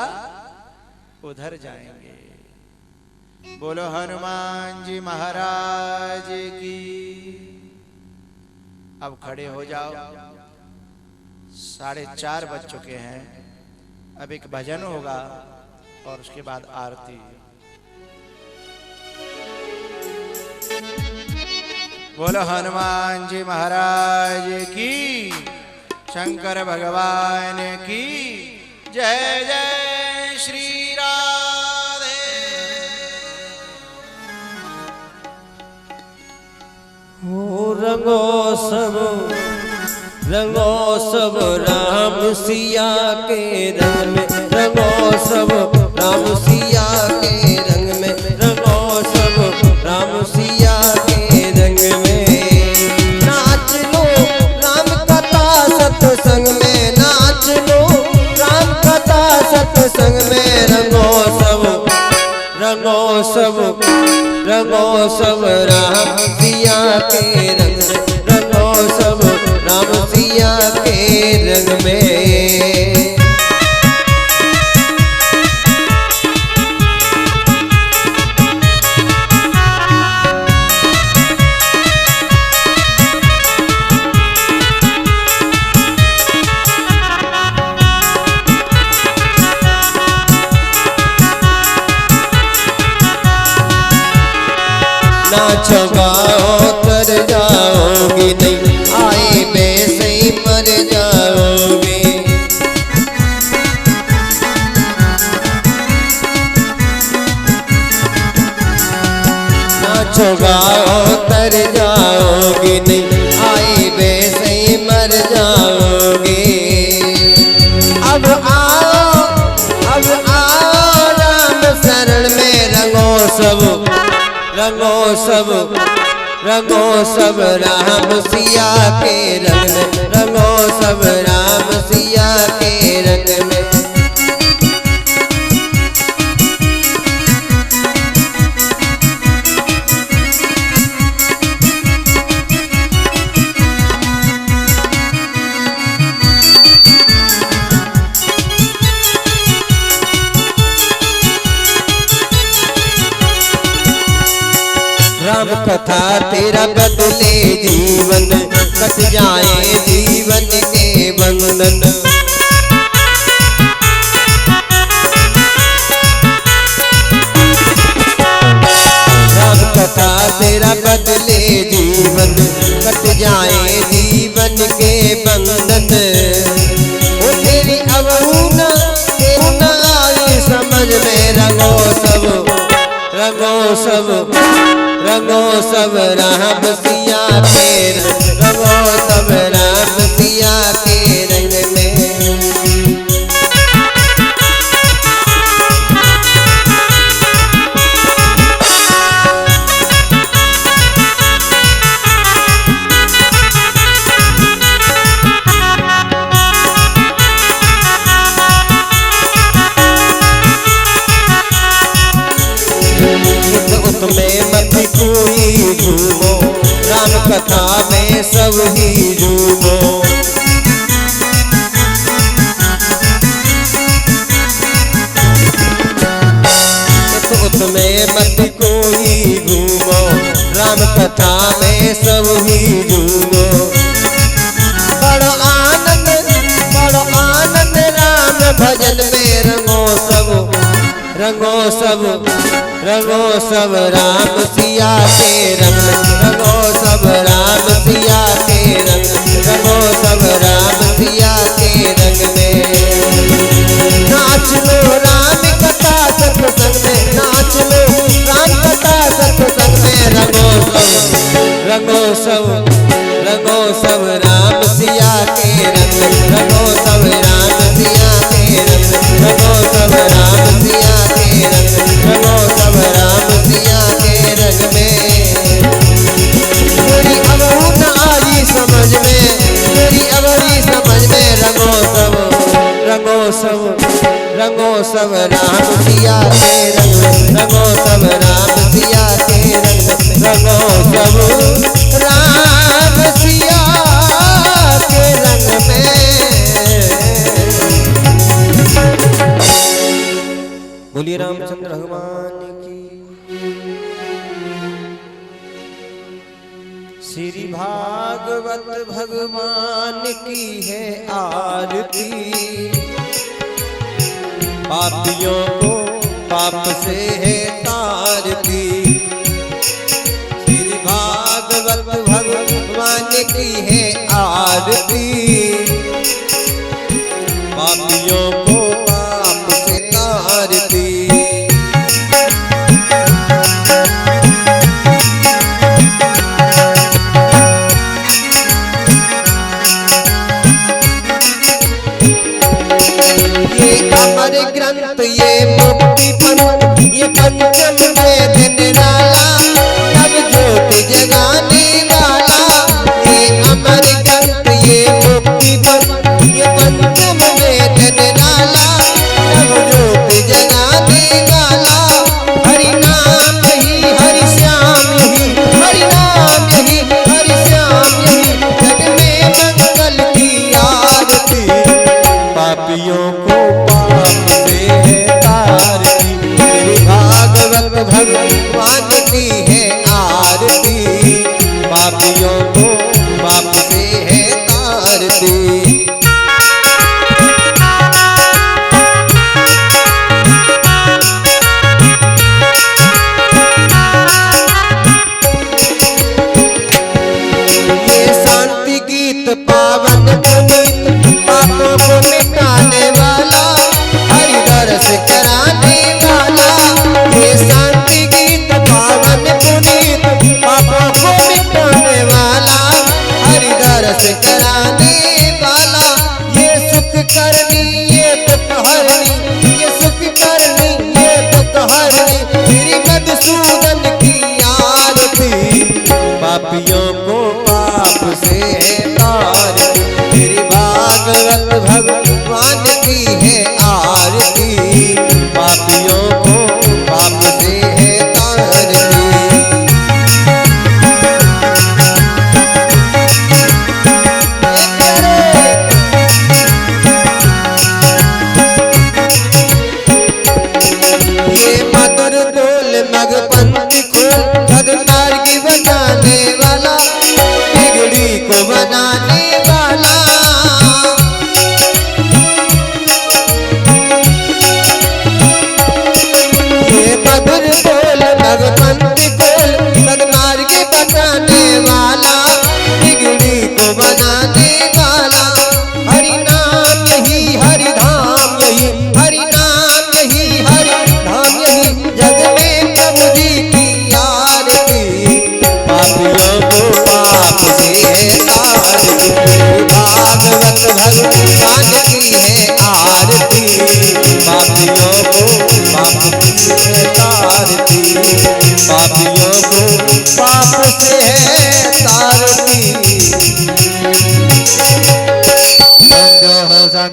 उधर जाएंगे। बोलो हनुमान जी महाराज की। अब खड़े हो जाओ, 4:30 बज चुके हैं। अब एक भजन होगा और उसके बाद आरती। बोलो हनुमान जी महाराज की, शंकर भगवान की जय। जय श्री राधे। हो रंगो सब राम सिया के रंग में, रंगो सब राम सिया के रंग में, रंगो सब राम सिया के रंग में। नाच लो राम कथा सत्संग में, नाच लो राम कथा सत्संग में। रंगो सब राम सिया के रंग में, रंगो सब राम सिया के रंग में। नाचो गाओ तर जाओगी नहीं, आए वैसे ही मर जाओगे। नाचो गाओ तर जाओगी नहीं, आए वैसे ही मर जाओगे। अब आओ राम शरण में। रंगो सब राम सिया के रंग में, रंगो सब राम सिया के रंग में। राम कथा तेरा बदले जीवन, कट जाए जीवन के बंधन। रंगो सब राम सिया के रंगो सब राम सिया के रंग में। में मत कोई झूमो, राम कथा में सब ही झूमो। में मत कोई झूमो, राम कथा में सब ही झूमो। बड़ो आनंद राम भजन में रंगो सब राम सिया के रंग में। रंगो सब राम सिया के रंग में। रंगो सब राम सिया के रंग में। नाच लो राम कथा सत्संग में, नाच लो राम कथा सत्संग में। रंगो सब राम सिया के रंग में। रंगो सब राम सिया के रंग में। रंगो सब राम सिया के रंग में। रंगो सब राम सिया के रंग में। मेरी अबू न आई समझ में, मेरी अबरी समझ में। रंगो सब राम सिया के रंग में। रंगो सब राम सिया के रंग में। रंगो सब राम सिया के रंग में। बोलिए रामचंद्र भगवान की। श्री भागवत भगवान की है आरती। पापियों को पाप से है तारती। श्री भागवत भगवान की है आरती। पापियों को पाप से तारती। अमर ग्रंथ ये मुक्ति पथ, ये पंचम वेद निराला, तब ज्योति जगाने वाला। ये अमर ग्रंथ ये मुक्ति पथ, ये पंचम वेद निराला, तब ज्योति जगाने वाला। हरि नाम यही हरि श्याम यही, हरि नाम यही हरि श्याम यही, जग में मंगल की आरती। पापियों को भगवान की है आरती। पापियों को पाप से है तारती। ये शांति गीत पावन पुनीत, पापों को मिटाने वाला, हरि दर्श कराने वाला। ये शांति गीत पावन पुनीत, पापों को मिटाने वाला, हरि दर्श कराने वाला। ये सुख करनी ये दुख हरनी, ये सुख करनी ये दुख हरनी, श्री मधुसूदन की आरती। पापियों को पाप से है तारती। श्री भागवत भगवान की है आरती। पापियों को पाप से है तारती। ये मधुर बोल मगपंथी खोल, भगमार्गी बजाने वाला, बिगड़ी को बनाने वाला। ये मधुर बोल भगपंथी खोल, भगमार्गी बजाने वाला, बिगड़ी को बनाने वाला। हरि नाम यही हरि धाम यही, हरि नाम यही हरि धाम यही, जग में प्रभु जी की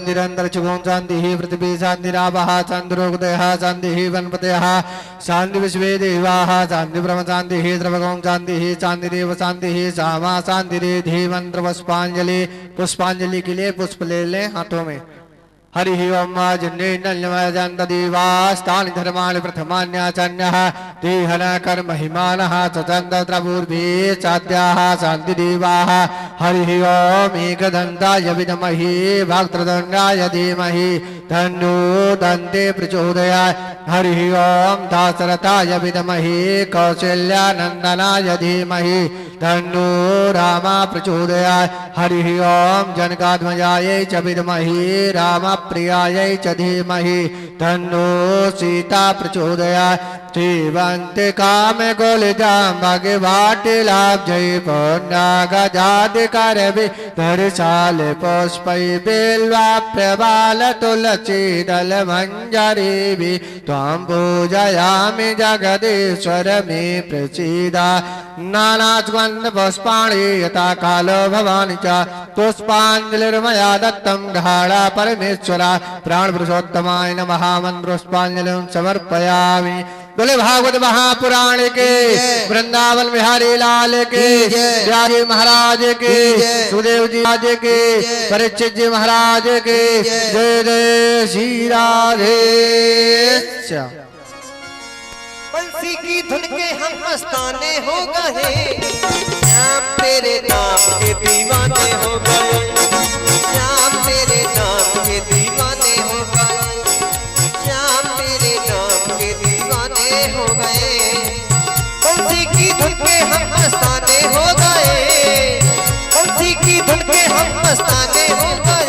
शांतिरंतरिक्षगों शांति पृथ्वी शांतिरापः चंद्रोदयः शांति वनपतयः शांति विश्वे देवाः शांति ब्रह्म शांति द्रवगों शांति शांतिरेव शांति सामा शांतिरेधि मंत्र पुष्पांजलि। पुष्पांजलि के लिए पुष्प ले लें हाथों में। हरि ओम जन्देवास्तानि धर्माणि प्रथमान्याचन्यः तेहन कर्म हिमानः चन्द्रपूर्वे चाद्याः शान्तिदेवाः। हरि ओम एकदन्ताय विद्महे वक्रतुण्डाय धीमहि तन्नो दन्ते प्रचोदयात्। हरि ओम दाशरथाय विद्महे कौसल्यानन्दनाय धीमहि तन्नो रामा प्रचोदयात्। हरि ओम जनकात्मजायै च विद्महे रामप्रियायै च धीमहि तन्नो सीता प्रचोदयात्। श्रीवन्ते कामे गोलजाम्बगे वाटिलाब्जै पुण्यगजाधिकारभि धरशाले पुष्पै बिल्वाप्यबाल तुलसीदल मञ्जरीभि त्वां पूजयामि जगदीश्वर मे प्रसीदा। नानास्कन्द पुष्पाणि यथा कालो भवानि च पुष्पाञ्जलिर्मया दत्तं घाड़ा परमेश्वरा। प्राणपुरुषोत्तमाय नमः मंत्रोष्पाञ्जलिं समर्पयामि। बोले भागवत महापुराण के, वृंदावन बिहारी लाल के, जी महाराज के, सुदेव जी महाराज के, परीक्षित जी महाराज के, जय जय श्री राधे। बंसी की धुन के हम मस्ताने हो गए, श्याम तेरे नाम के दीवाने हो गए, श्याम तेरे नाम के दीवाने हो गए, श्याम तेरे नाम के दीवाने हो गए। बंसी की धुन के हम मस्ताने हो गए, बंसी की धुन के हम मस्ताने हो गए।